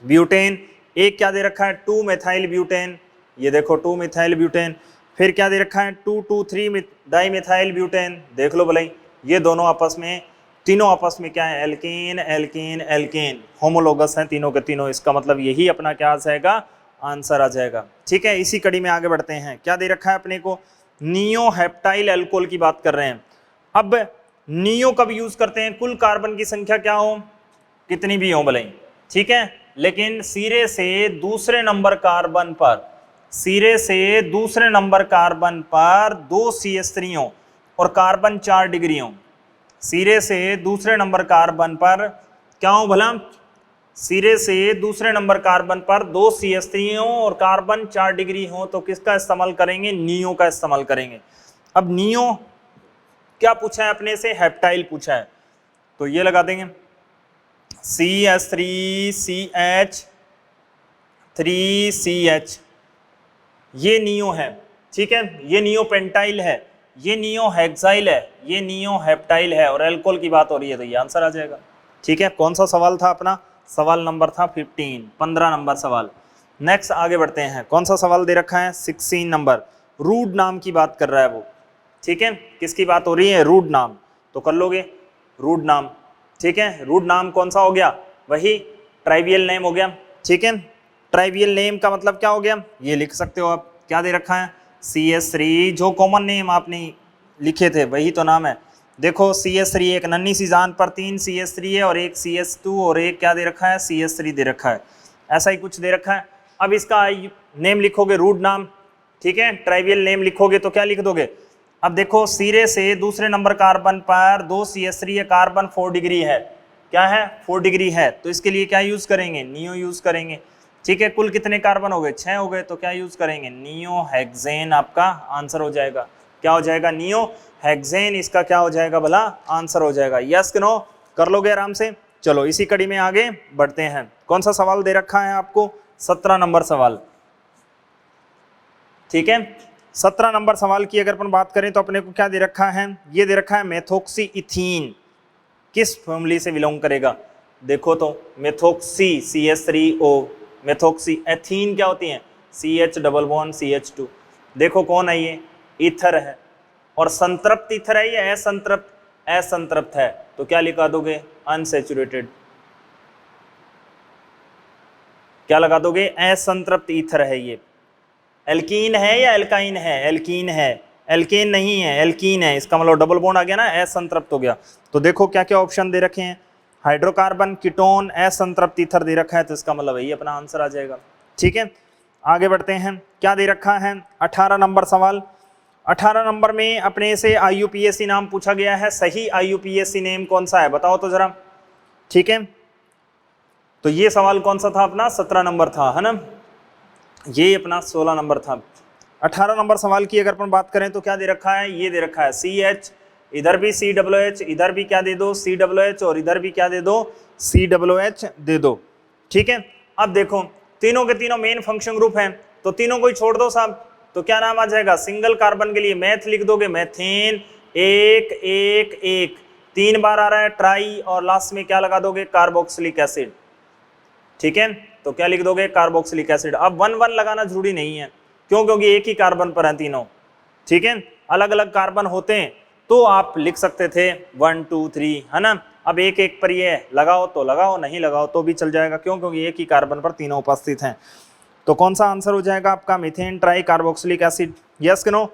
ब्यूटेन। एक क्या दे रखा है, 2 मिथाइल ब्यूटेन, ये देखो 2 मिथाइल ब्यूटेन। फिर क्या दे रखा है, 2,2,3 डाई मिथाइल ब्यूटेन, देख लो भलाई, ये दोनों आपस में, तीनों आपस में क्या है, एल्केन एल्केन एल्केन, होमोलोगस हैं तीनों के तीनों। इसका मतलब यही अपना क्या आ जाएगा, आंसर आ जाएगा। ठीक है, इसी कड़ी में आगे बढ़ते हैं। क्या दे रखा है अपने को, नियो हेप्टाइल एल्कोहल की बात कर रहे हैं। अब नियो कब यूज करते हैं, कुल कार्बन की संख्या क्या हो, कितनी भी हो भले, ठीक है, लेकिन सिरे से दूसरे नंबर कार्बन पर, सिरे से दूसरे नंबर कार्बन पर 2 CH3 हो और कार्बन 4 डिग्री हो। सिरे से दूसरे नंबर कार्बन पर क्या हो भला, सिरे से दूसरे नंबर कार्बन पर 2 CH3 हो और कार्बन 4 डिग्री हो, तो किसका इस्तेमाल करेंगे, नियो का इस्तेमाल करेंगे। अब नियो क्या पूछा है अपने से, हेप्टाइल पूछा है, तो ये लगा देंगे CH3CH3CH, ये नियो है। ठीक है, ये नियो पेंटाइल है, ये नियो हेक्साइल है, ये नियो हेप्टाइल है, और अल्कोहल की बात हो रही है, तो ये आंसर आ जाएगा। ठीक है, कौन सा सवाल था अपना, सवाल नंबर था 15 नंबर सवाल। नेक्स्ट आगे बढ़ते हैं, कौन सा सवाल दे रखा है, 16 नंबर, रूड नाम की बात कर रहा है वो। ठीक है, किसकी बात हो रही है, रूड नाम, तो कर लोगे रूड नाम। ठीक है, रूड नाम कौन सा हो गया, वही ट्राइवियल नेम हो गया। ठीक है, ट्राइवियल नेम का मतलब क्या हो गया, ये लिख सकते हो आप, क्या दे रखा है, CH3, जो कॉमन नेम आपने लिखे थे वही तो नाम है। देखो CH3 एक नन्ही सी जान पर 3 CH3 है और एक CH2 और एक क्या दे रखा है, CH3 दे रखा है, ऐसा ही कुछ दे रखा है। अब इसका नेम लिखोगे रूट नाम, ठीक है, ट्राइवियल नेम लिखोगे तो क्या लिख दोगे। अब देखो सिरे से दूसरे नंबर कार्बन पर 2 CH3 है, कार्बन 4 डिग्री है, क्या है 4 डिग्री है, तो इसके लिए क्या यूज करेंगे, नियो यूज करेंगे। ठीक है, कुल कितने कार्बन हो गए, 6 हो गए, तो क्या यूज करेंगे, नियो हेक्सेन आपका आंसर हो जाएगा। क्या हो जाएगा, नियो हेक्सेन इसका क्या हो जाएगा भला, आंसर हो जाएगा। यस कि नो, कर लोगे आराम से। चलो इसी कड़ी में आगे बढ़ते हैं। कौन सा सवाल दे रखा है आपको, 17 नंबर सवाल। ठीक है, 17 नंबर सवाल की अगर अपन बात करें तो अपने को क्या दे रखा है, ये दे रखा है मेथोक्सी इथीन किस फैमिली से बिलोंग करेगा। देखो तो मेथोक्सी CH3O, मेथोक्सी, एथीन क्या होती है, CH डबल बॉन्ड CH2। देखो कौन है ये, ईथर है, और संतृप्त ईथर है या असंतृप्त, असंतृप्त है, तो क्या लिखा दोगे, अनसैचुरेटेड। क्या लगा दोगे, असंतृप्त ईथर है ये। एल्कीन है या एल्काइन है, एल्कीन है, एल्केन नहीं है, एल्कीन है, इसका मतलब डबल बॉन्ड आ गया ना, असंतृप्त हो गया। तो देखो क्या क्या ऑप्शन दे रखे हैं, हाइड्रोकार्बन, कीटोन, असंतृप्त ईथर दे रखा है, तो इसका मतलब यही अपना आंसर आ जाएगा। ठीक है, आगे बढ़ते हैं। क्या दे रखा है, 18 नंबर सवाल। 18 नंबर में अपने से IUPAC नाम पूछा गया है, सही IUPAC नेम कौन सा है बताओ तो जरा। ठीक है, तो ये सवाल कौन सा था अपना, 17 नंबर था, है ना, ये अपना 16 नंबर था। 18 नंबर सवाल की अगर अपन बात करें तो क्या दे रखा है, ये दे रखा है CH, इधर भी COOH, इधर भी क्या दे दो COOH, और इधर भी क्या दे दो COOH दे दो। ठीक है, अब देखो तीनों के तीनों मेन फंक्शन ग्रुप हैं, तो तीनों को ही छोड़ दो साहब, तो क्या नाम आ जाएगा, सिंगल कार्बन के लिए मैथ लिख दोगे, मैथेन, एक एक एक 3 बार आ रहा है ट्राई, और लास्ट में क्या लगा दोगे, कार्बोक्सिलिक एसिड। ठीक है, तो क्या लिख दोगे, कार्बोक्सिलिक एसिड। अब 1 1 लगाना जरूरी नहीं है, क्यों, क्योंकि एक ही कार्बन पर हैं तीनों। ठीक है, अलग अलग कार्बन होते हैं तो आप लिख सकते थे 1 2 3, है ना। अब एक एक पर ये लगाओ तो लगाओ, नहीं लगाओ तो भी चल जाएगा, क्यों, क्योंकि एक ही कार्बन पर तीनों उपस्थित हैं। तो कौन सा आंसर हो जाएगा आपका, methane try carboxylic acid. Yes कि नो।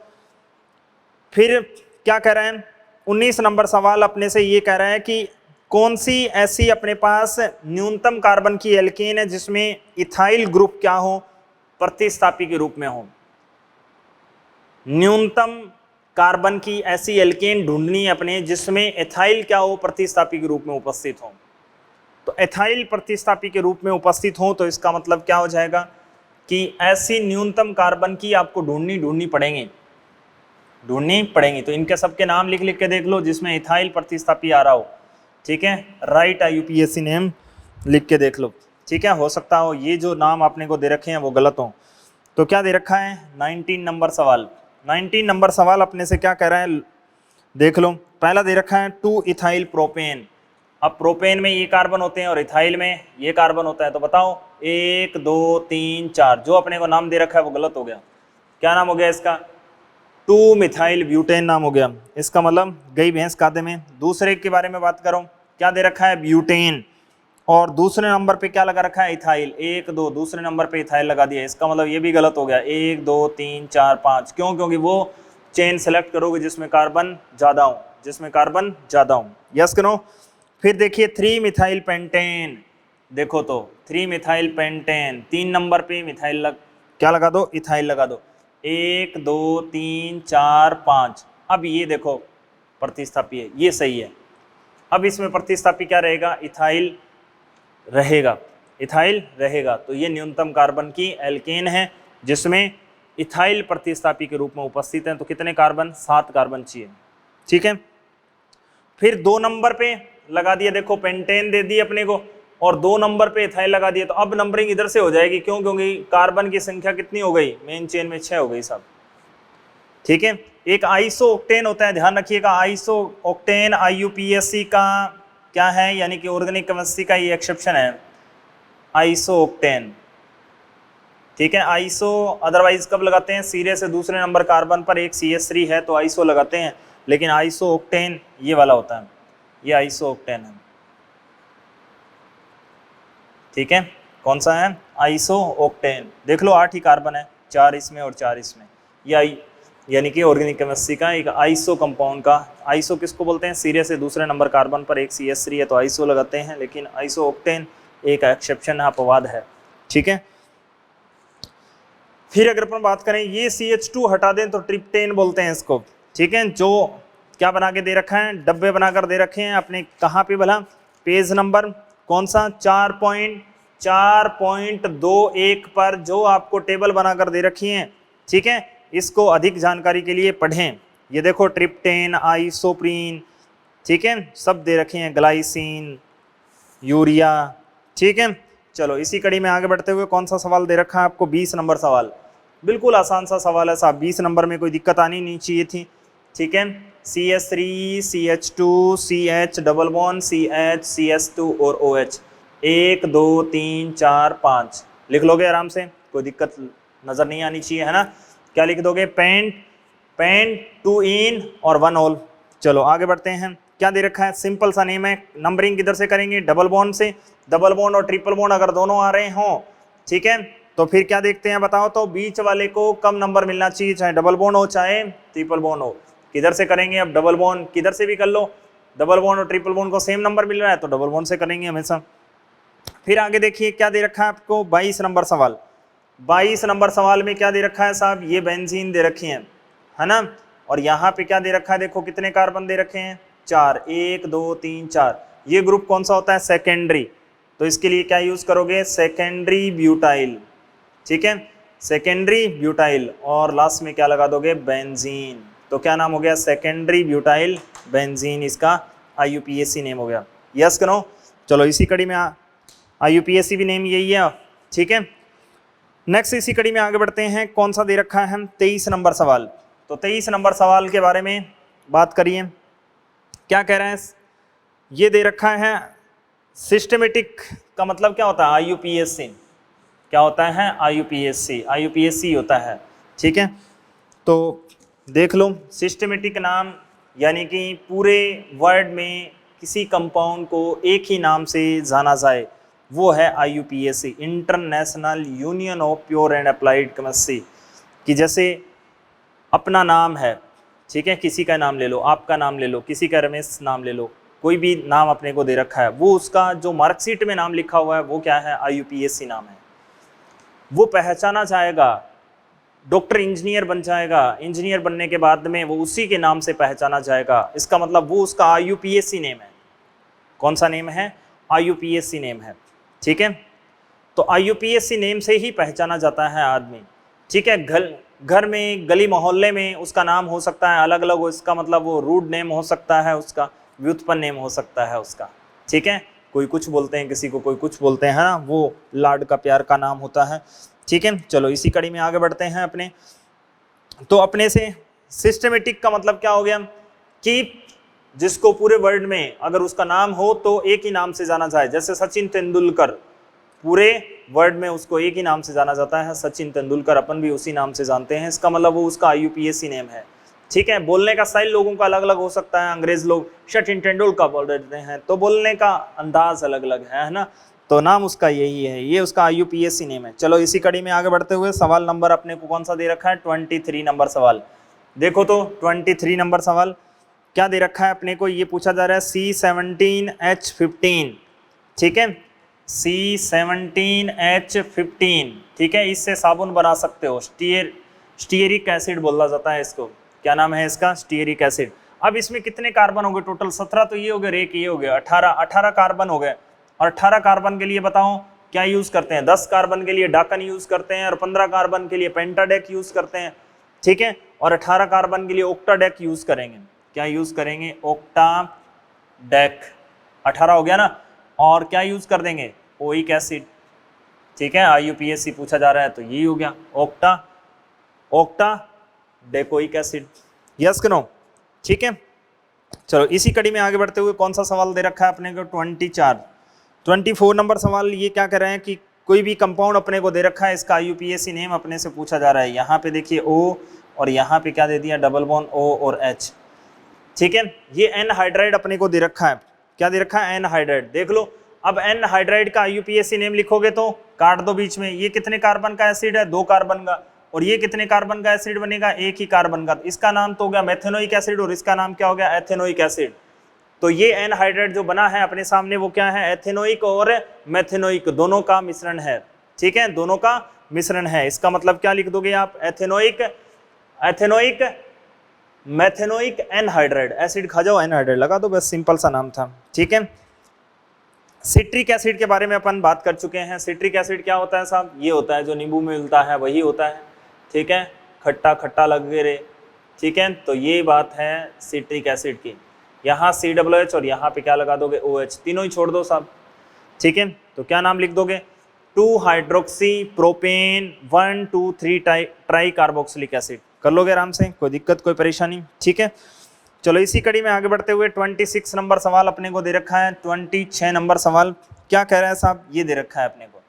फिर क्या कह रहे हैं, 19 नंबर सवाल अपने से ये कह रहा है कि कौन सी ऐसी अपने पास न्यूनतम कार्बन की एल्केन है जिसमें इथाइल ग्रुप क्या हो, प्रतिस्थापी के रूप में हो। न्यूनतम कार्बन की ऐसी एल्केन ढूंढनी है अपने जिसमें एथाइल क्या हो, प्रतिस्थापी के रूप में उपस्थित हो। तो एथाइल प्रतिस्थापी के रूप में उपस्थित हो तो इसका मतलब क्या हो जाएगा कि ऐसी न्यूनतम कार्बन की आपको ढूंढनी पड़ेंगी। तो इनके सबके नाम लिख लिख के देख लो जिसमें इथाइल प्रतिस्थापी आ रहा हो। ठीक है, राइट IUPAC नेम लिख के देख लो। ठीक है, हो सकता हो ये जो नाम आपने को दे रखे हैं वो गलत हो। तो क्या दे रखा है, 19 नंबर सवाल। 19 नंबर सवाल अपने से क्या कह रहा है, देख लो। पहला दे रखा है 2 इथाइल प्रोपेन। अब प्रोपेन में ये कार्बन होते हैं और इथाइल में ये कार्बन होता है, तो बताओ 1 2 3 4, जो अपने को नाम दे रखा है वो गलत हो गया। क्या नाम हो गया इसका, 2 मिथाइल ब्यूटेन नाम हो गया। इसका मतलब गई भैंस कादे में। दूसरे के बारे में बात करो, क्या दे रखा है, ब्यूटेन, और दूसरे नंबर पे क्या लगा रखा है, इथाइल। 1 2, दूसरे नंबर पे इथाइल लगा दिया, इसका मतलब ये भी गलत हो गया, 1 2 3 4 5। क्यों, क्योंकि वो चेन सेलेक्ट करोगे जिसमें कार्बन ज़्यादा हो, यस कि नो। फिर देखिए 3 मिथाइल पेंटेन। देखो तो 3 मिथाइल पेंटेन, 3 नंबर पे मिथाइल क्या लगा दो, इथाइल लगा दो। 1 2 3 4 5। अब ये देखो प्रतिस्थापी है, ये सही है। अब इसमें प्रतिस्थापी क्या रहेगा, इथाइल रहेगा। तो ये न्यूनतम कार्बन की एल्केन है जिसमें इथाइल प्रतिस्थापी के रूप में उपस्थित है। तो कितने कार्बन, 7 कार्बन चाहिए। ठीक है, फिर 2 नंबर पे लगा दिया, देखो पेंटेन दे दी अपने को, और 2 नंबर पे इथाइल लगा दिया। तो अब नंबरिंग इधर से हो जाएगी, क्यों, क्योंकि कार्बन की संख्या कितनी हो गई, मेन चेन में 6 हो गई साहब। ठीक है, एक आइसो ऑक्टेन होता है, ध्यान रखिएगा। आइसो ऑक्टेन IUPAC का क्या है, यानी कि ऑर्गेनिक केमिस्ट्री का ये एक्सेप्शन है, आइसो ऑक्टेन। ठीक है, आइसो अदरवाइज कब लगाते हैं, सिरे से दूसरे नंबर कार्बन पर एक CH3 है तो आइसो लगाते हैं, लेकिन आइसो ऑक्टेन ये वाला होता है, ये आइसो ऑक्टेन है। ठीक है, कौन सा है, आइसो ऑक्टेन। देख लो 8 ही कार्बन है, 4 इसमें और 4 इसमें। ये यानी कि ऑर्गेनिक केमिस्ट्री का एक आइसो कंपाउंड का, आइसो किसको बोलते हैं, सीरियस से दूसरे नंबर कार्बन पर एक CH3 है तो आइसो लगाते हैं, लेकिन आइसो ऑक्टेन एक एक्सेप्शन है, अपवाद है, ठीक है। फिर अगर अपन बात करें ये CH2 हटा दें तो ट्रिप्टेन बोलते हैं इसको, ठीक है। जो क्या बना के दे रखा है, डब्बे बनाकर दे रखे हैं अपने, कहाँ पे भला, पेज नंबर कौन सा, 4.4.21 पर जो आपको टेबल बनाकर दे रखी है, ठीक है। इसको अधिक जानकारी के लिए पढ़ें। ये देखो ट्रिप्टेन, आइसोप्रीन, ठीक है, सब दे रखे हैं, ग्लाइसिन, यूरिया, ठीक है। चलो इसी कड़ी में आगे बढ़ते हुए कौन सा सवाल दे रखा है आपको, 20 नंबर सवाल, बिल्कुल आसान सा सवाल है साहब, 20 नंबर में कोई दिक्कत आनी नहीं चाहिए थी, ठीक है। CH3 CH2 CH double bond CH CH2 और OH, 1 2 3 4 5 लिख लोगे आराम से, कोई दिक्कत नजर नहीं आनी चाहिए, है ना। क्या लिख दोगे, पेंट 2 इन और 1 ऑल। चलो आगे बढ़ते हैं, क्या दे रखा है, सिंपल सा नेम है, नंबरिंग किधर से करेंगे, डबल बॉन्ड से, डबल बॉन्ड और ट्रिपल बॉन्ड अगर दोनों आ रहे हों, ठीक है, तो फिर क्या देखते हैं बताओ, तो बीच वाले को कम नंबर मिलना चाहिए, चाहे डबल बॉन्ड हो चाहे ट्रिपल बॉन्ड हो। किधर से करेंगे, अब डबल बॉन्ड किधर से भी कर लो, डबल बॉन्ड और ट्रिपल बॉन्ड को सेम नंबर मिल रहा है तो डबल बॉन्ड से करेंगे हमेशा। फिर आगे देखिए क्या दे रखा है आपको, 22 नंबर सवाल, 22 नंबर सवाल में क्या दे रखा है साहब, ये बेंजीन दे रखी है ना, और यहाँ पे क्या दे रखा है, देखो कितने कार्बन दे रखे हैं, 4, 1 2 3 4। ये ग्रुप कौन सा होता है, सेकेंडरी, तो इसके लिए क्या यूज करोगे, सेकेंडरी ब्यूटाइल, ठीक है, सेकेंडरी ब्यूटाइल, और लास्ट में क्या लगा दोगे, बेंजीन। तो क्या नाम हो गया, सेकेंडरी ब्यूटाइल बेंजीन, इसका IUPAC नेम हो गया, यस करो। चलो इसी कड़ी में IUPAC भी नेम यही है, ठीक है। नेक्स्ट इसी कड़ी में आगे बढ़ते हैं, कौन सा दे रखा है, 23 नंबर सवाल। तो 23 नंबर सवाल के बारे में बात करिए, क्या कह रहे हैं, ये दे रखा है सिस्टमेटिक का मतलब क्या होता है, IUPAC, क्या होता है, IUPAC होता है, ठीक है। तो देख लो, सिस्टमेटिक नाम यानी कि पूरे वर्ड में किसी कंपाउंड को एक ही नाम से जाना जाए, वो है IUPAC, international union of pure and applied chemistry. कि जैसे अपना नाम है, ठीक है, किसी का नाम ले लो, आपका नाम ले लो, किसी का रमेश नाम ले लो, कोई भी नाम अपने को दे रखा है, वो उसका जो मार्कशीट में नाम लिखा हुआ है वो क्या है, IUPAC नाम है। वो पहचाना जाएगा, डॉक्टर इंजीनियर बन जाएगा, इंजीनियर बनने के बाद में वो उसी के नाम से पहचाना जाएगा, इसका मतलब वो उसका IUPAC नेम है। कौन सा नेम है, IUPAC नेम है, ठीक है। तो IUPAC नेम से ही पहचाना जाता है आदमी, ठीक है। घर में, गली मोहल्ले में उसका नाम हो सकता है अलग अलग, इसका मतलब वो रूड नेम हो सकता है, उसका व्युत्पन्न नेम हो सकता है उसका, ठीक है। कोई कुछ बोलते हैं किसी को, कोई कुछ बोलते हैं ना, वो लाड का प्यार का नाम होता है, ठीक है। चलो इसी कड़ी में आगे बढ़ते हैं अपने, तो अपने से सिस्टमेटिक का मतलब क्या हो गया, कि जिसको पूरे वर्ल्ड में अगर उसका नाम हो तो एक ही नाम से जाना जाए, जैसे सचिन तेंदुलकर, पूरे वर्ल्ड में उसको एक ही नाम से जाना जाता है, सचिन तेंदुलकर, अपन भी उसी नाम से जानते हैं, इसका मतलब वो उसका IUPAC नेम है, ठीक है। बोलने का स्टाइल लोगों का अलग अलग हो सकता है, अंग्रेज लोग सचिन तेंदुलकर बोल देते हैं, तो बोलने का अंदाज अलग अलग है ना, तो नाम उसका यही है, ये उसका IUPAC नेम है। चलो इसी कड़ी में आगे बढ़ते हुए सवाल नंबर अपने को कौन सा दे रखा है, 23 नंबर सवाल। देखो तो 23 नंबर सवाल क्या दे रखा है अपने को, ये पूछा जा रहा है C17H15, ठीक है, C17H15, ठीक है। इससे साबुन बना सकते हो, स्टीयरिक एसिड बोला जाता है इसको, क्या नाम है इसका, स्टीयरिक एसिड। अब इसमें कितने कार्बन हो गए टोटल, 17 तो ये हो गए, एक ये हो गया, 18 कार्बन हो गए। और 18 कार्बन के लिए बताओ क्या यूज करते हैं, 10 कार्बन के लिए डाकन यूज करते हैं, और 15 कार्बन के लिए पेंटाडेक यूज करते हैं, ठीक है। और 18 कार्बन के लिए ऑक्टाडेक यूज करेंगे, क्या यूज करेंगे, ऑक्टाडेक, 18 हो गया ना। और क्या यूज कर देंगे, ओइक एसिड, ठीक है, IUPAC पूछा जा रहा है तो यही हो गया, ऑक्टाडेकोइक एसिड, यस कि नो, ठीक है। चलो इसी कड़ी में आगे बढ़ते हुए कौन सा सवाल दे रखा है अपने को, 24 नंबर सवाल। ये क्या कर रहे हैं कि कोई भी कंपाउंड अपने को दे रखा है, इसका IUPAC नेम अपने से पूछा जा रहा है। यहाँ पे देखिए O, और यहाँ पे क्या दे दिया, डबल बॉन्ड O और H, ठीक है। ये एनहाइड्राइड अपने को दे रखा है, क्या दे रखा है, एनहाइड्राइड। देख लो, अब एनहाइड्राइड का IUPAC नेम लिखोगे तो काट दो बीच में, ये कितने कार्बन का एसिड है, 2 कार्बन का, और ये कितने कार्बन का एसिड बनेगा, एक ही कार्बन का, इसका नाम तो हो गया मेथेनोइक एसिड और इसका नाम क्या हो गया, एथेनोइक एसिड। तो ये एनहाइड्राइड जो बना है अपने सामने वो क्या है, एथेनोइक और मेथेनोइक दोनों का मिश्रण है, ठीक है, दोनों का मिश्रण है। इसका मतलब क्या लिख दोगे आप, एथेनोइक मेथेनोइक एनहाइड्राइड, एसिड खा जाओ एनहाइड्राइड लगा दो, बस सिंपल सा नाम था, ठीक है। सिट्रिक एसिड के बारे में अपन बात कर चुके हैं। सिट्रिक एसिड क्या होता है साहब, ये होता है जो नींबू में मिलता है वही होता है, ठीक है, खट्टा खट्टा लगे रे, ठीक है। तो ये बात है सिट्रिक एसिड की। यहाँ COOH और यहाँ पे क्या लगा दोगे, OH, तीनों ही छोड़ दो साहब, ठीक है। तो क्या नाम लिख दोगे, 2 hydroxy propane 1 2 3 try carboxylic acid, कर लोगे आराम से, कोई दिक्कत कोई परेशानी, ठीक है। चलो इसी कड़ी में आगे बढ़ते हुए 26 नंबर सवाल अपने को दे रखा है। 26 नंबर सवाल क्या कह रहा है साहब, ये दे रखा है अपने को,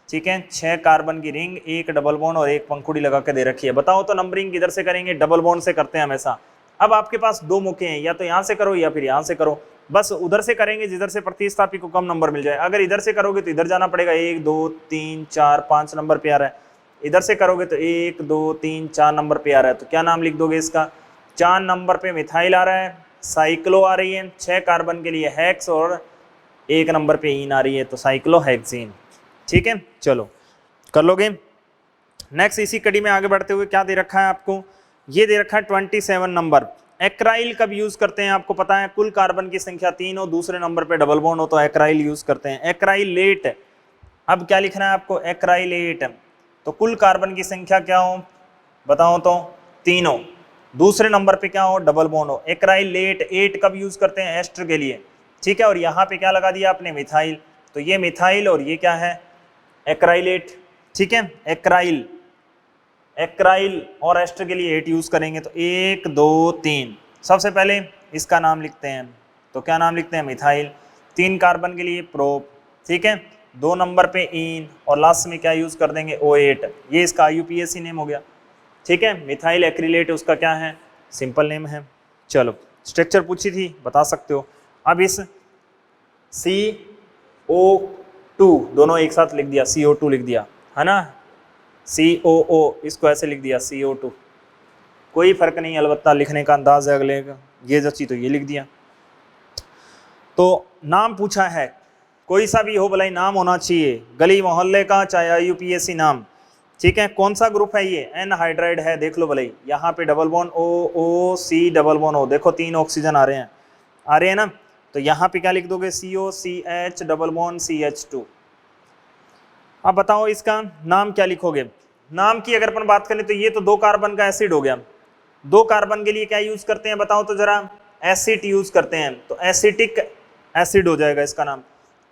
ठीक है, 6 कार्बन की रिंग, एक डबल बॉन्ड और एक पंखुड़ी लगा के दे रखी है। बताओ तो नंबरिंग किधर से करेंगे, डबल बॉन्ड से करते हैं हमेशा। अब आपके पास दो मौके हैं, या तो यहाँ से करो या फिर यहाँ से करो, बस उधर से करेंगे जिधर से प्रतिस्थापी को कम नंबर मिल जाए। अगर इधर से करोगे तो इधर जाना पड़ेगा, 1 2 3 4 5 नंबर पे आ रहा है, इधर से करोगे तो 1 2 3 4 नंबर पे आ रहा है। तो क्या नाम लिख दोगे इसका, 4 नंबर पे मिथाइल आ रहा है, साइक्लो आ रही है, 6 कार्बन के लिए हेक्स और 1 नंबर पे ईन आ रही है, तो साइक्लोहेक्सीन, ठीक है। चलो कर लोगे। नेक्स्ट इसी कड़ी में आगे बढ़ते हुए क्या दे रखा है आपको, ये दे रखा है 27 नंबर। एक्राइल कब यूज करते हैं आपको पता है, कुल कार्बन की संख्या 3 हो, दूसरे नंबर पे डबल बॉन्ड हो तो एक्राइल यूज करते हैं, एक्राइलेट। अब क्या लिखना है आपको, एक्राइलेट। तो कुल कार्बन की संख्या क्या हो बताओ तो, 3 हो, दूसरे नंबर पे क्या हो, डबल बॉन्ड हो, एक्राइलेट। 8 कब यूज करते हैं, एस्टर के लिए, ठीक है। और यहाँ पे क्या लगा दिया आपने, मिथाइल, तो ये मिथाइल और ये क्या है, एक्राइलेट, ठीक है। एक्राइल और एस्टर के लिए 8 यूज करेंगे, तो 1 2 3, सबसे पहले इसका नाम लिखते हैं, तो क्या नाम लिखते हैं, मिथाइल। 3 कार्बन के लिए प्रोप, ठीक है, 2 नंबर पे ईन और लास्ट में क्या यूज कर देंगे, O8, ये इसका IUPAC नेम हो गया, ठीक है। मिथाइल एक्रिलेट उसका क्या है, सिंपल नेम है। चलो स्ट्रक्चर पूछी थी बता सकते हो। अब इस CO2 दोनों एक साथ लिख दिया, CO2 लिख दिया है ना, COO इसको ऐसे लिख दिया CO2, कोई फर्क नहीं, अलबत्ता लिखने का अंदाज है अगले का, ये जची तो ये लिख दिया। तो नाम पूछा है, कोई सा भी हो भलाई नाम होना चाहिए, गली मोहल्ले का चाहे IUPAC नाम, ठीक है। कौन सा ग्रुप है ये, एनहाइड्राइड है, देख लो भलाई, यहाँ पे double bond OOC double bond O, देखो 3 ऑक्सीजन आ रहे हैं ना, तो यहाँ पे क्या लिख दोगे, COCH डबल बॉन्ड CH2। अब बताओ इसका नाम क्या लिखोगे, नाम की अगर अपन बात करें तो ये तो 2 कार्बन का एसिड हो गया, 2 कार्बन के लिए क्या यूज करते हैं बताओ तो जरा, एसिड यूज करते हैं, तो एसिटिक एसिड हो जाएगा इसका नाम।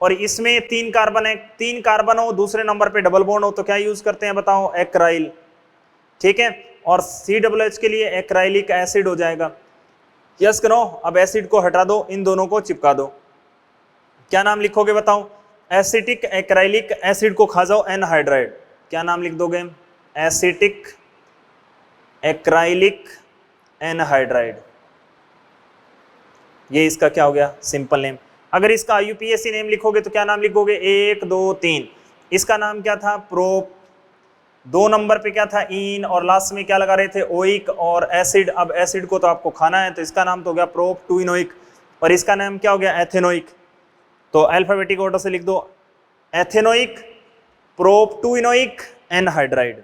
और इसमें 3 कार्बन है, 3 कार्बन हो, दूसरे नंबर पे डबल बॉन्ड हो, तो क्या यूज करते हैं बताओ, एक्राइल, ठीक है। और COOH के लिए एक्राइलिक एसिड हो जाएगा, यस करो। अब एसिड को हटा दो, इन दोनों को चिपका दो, क्या नाम लिखोगे बताओ, एसिटिक एक्राइलिक एसिड को खा जाओ एनहाइड्राइड, क्या नाम लिख दोगे, एसिटिक एक्राइलिक एनहाइड्राइड, ये इसका क्या हो गया, सिंपल नेम। अगर इसका IUPAC नेम लिखोगे तो क्या नाम लिखोगे, 1 2 3, इसका नाम क्या था, प्रोप, 2 नंबर पे क्या था, ईन, और लास्ट में क्या लगा रहे थे, ओइक और एसिड। अब एसिड को तो आपको खाना है, तो इसका नाम तो हो गया प्रोप 2 इनोइक, और इसका नाम क्या हो गया, एथेनोइक। तो अल्फाबेटिक ऑर्डर से लिख दो, एथेनोइक प्रोप 2 इनोइक एनहाइड्राइड,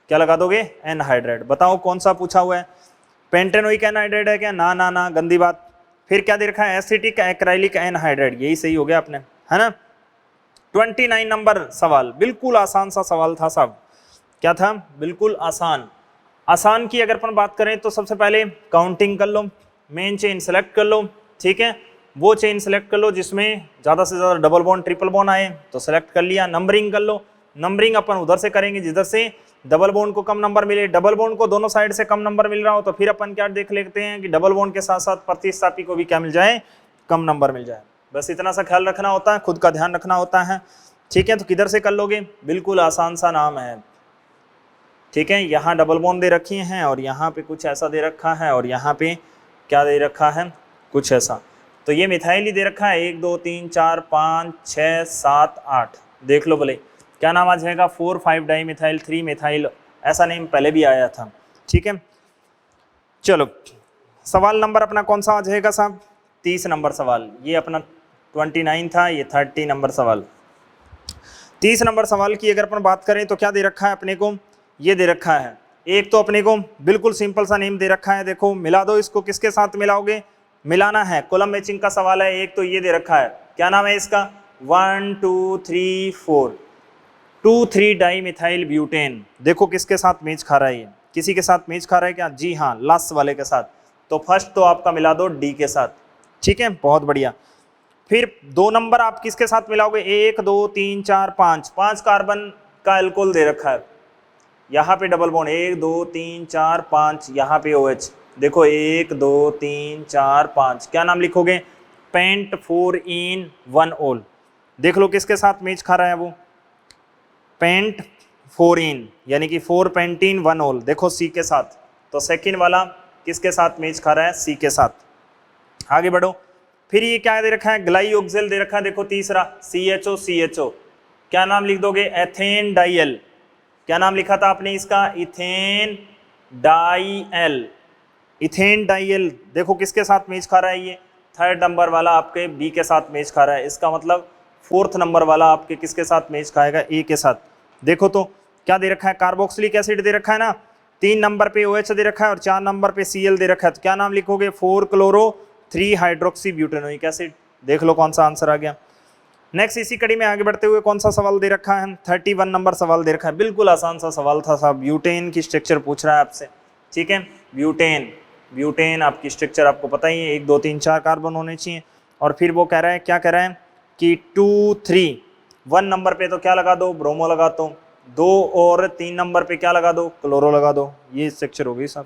क्या लगा दोगे, एनहाइड्राइड। बताओ कौन सा पूछा हुआ है, पेंटेनोइक एनहाइड्राइड है क्या, ना ना ना, गंदी बात। फिर क्या दे रखा है, एसिटिक एक्राइलिक एनहाइड्राइड, यही सही हो गया आपने, है ना। 29 नंबर सवाल, बिल्कुल आसान सा सवाल था साहब, क्या था, बिल्कुल आसान। आसान की अगर अपन बात करें तो सबसे पहले काउंटिंग कर लो, मेन चेन सेलेक्ट कर लो, ठीक है, वो चेन सेलेक्ट कर लो जिसमें ज़्यादा से ज़्यादा डबल बॉन्ड ट्रिपल बॉन्ड आए, तो सेलेक्ट कर लिया। नंबरिंग कर लो, नंबरिंग अपन उधर से करेंगे जिधर से डबल बॉन्ड को कम नंबर मिले, डबल बॉन्ड को दोनों साइड से कम नंबर मिल रहा हो तो फिर अपन क्या देख लेते हैं कि डबल बॉन्ड के साथ साथ प्रतिस्थापी को भी क्या मिल जाए, कम नंबर मिल जाए। बस इतना सा ख्याल रखना होता है, खुद का ध्यान रखना होता है, ठीक है। तो किधर से कर लोगे, बिल्कुल आसान सा नाम है, ठीक है। यहाँ डबल बॉन्ड दे रखी हैं और यहाँ पे कुछ ऐसा दे रखा है और यहाँ पे क्या दे रखा है, कुछ ऐसा। तो ये मिथाइल ही दे रखा है, 1 2 3 4 5 6 7 8, देख लो भले क्या नाम आ जाएगा, 4 5 डाई मिथाइल 3 मिथाइल ऐसा नेम पहले भी आया था। ठीक है, चलो सवाल नंबर अपना कौन सा आ जाएगा साहब? 30 नंबर सवाल। ये अपना 29 था, ये 30 नंबर सवाल। 30 नंबर सवाल की अगर अपन बात करें तो क्या दे रखा है अपने को? ये दे रखा है, एक तो अपने को बिल्कुल सिंपल सा नेम दे रखा है, देखो मिला दो इसको, किसके साथ मिलाओगे? मिलाना है, कॉलम मैचिंग का सवाल है। एक तो ये दे रखा है, क्या नाम है इसका? 1 2 3 4 2,3 डाई मिथाइल ब्यूटेन। देखो किसके साथ मैच खा रहा है? ये किसी के साथ मैच खा रहा है क्या? जी हाँ, लास्ट वाले के साथ। तो फर्स्ट तो आपका मिला दो डी के साथ। ठीक है, बहुत बढ़िया। फिर 2 नंबर आप किसके साथ मिलाओगे? 1 2 3 4 5 5 कार्बन का अल्कोहल दे रखा है, यहाँ पे डबल बॉन्ड 1 2 3 4 5, यहाँ पे OH। देखो 1 2 3 4 5, क्या नाम लिखोगे? पेंट 4 इन 1 ओल। देख लो किसके साथ मैच खा रहा है वो? पेंट 4 इन, यानी कि 4 पेंटीन 1 ओल। देखो सी के साथ, तो सेकंड वाला किसके साथ मैच खा रहा है? सी के साथ। आगे बढ़ो, फिर ये क्या दे रखा है? ग्लाइऑक्सिल दे रखा है। देखो तीसरा CHO CHO, क्या नाम लिख दोगे? एथेन डाइएल। क्या नाम लिखा था आपने इसका? इथेन डाइएल। इथेन डाइएल देखो किसके साथ मैच खा रहा है? ये थर्ड नंबर वाला आपके बी के साथ मैच खा रहा है। इसका मतलब फोर्थ नंबर वाला आपके किसके साथ मैच खाएगा? ए के साथ। देखो तो क्या दे रखा है? कार्बोक्सिलिक एसिड दे रखा है ना, 3 नंबर पे OH दे रखा है और 4 नंबर पे Cl दे रखा है। तो क्या नाम लिखोगे? 4 क्लोरो 3 हाइड्रोक्सी ब्यूटेनोइक एसिड। देख लो कौन सा आंसर आ गया। नेक्स्ट इसी कड़ी में आगे बढ़ते हुए कौन सा सवाल दे रखा है? 31 नंबर सवाल दे रखा है। बिल्कुल आसान सा सवाल था साहब, ब्यूटेन की स्ट्रक्चर पूछ रहा है आपसे। ठीक है, ब्यूटेन आपकी स्ट्रक्चर आपको पता ही है, 1 2 3 4 कार्बन होने चाहिए। और फिर वो कह रहा है, क्या कह रहा है कि 2 3 1 नंबर पे तो क्या लगा दो? ब्रोमो लगा दो। 2 और 3 नंबर पे क्या लगा दो? क्लोरो लगा दो। ये स्ट्रक्चर हो गई साहब।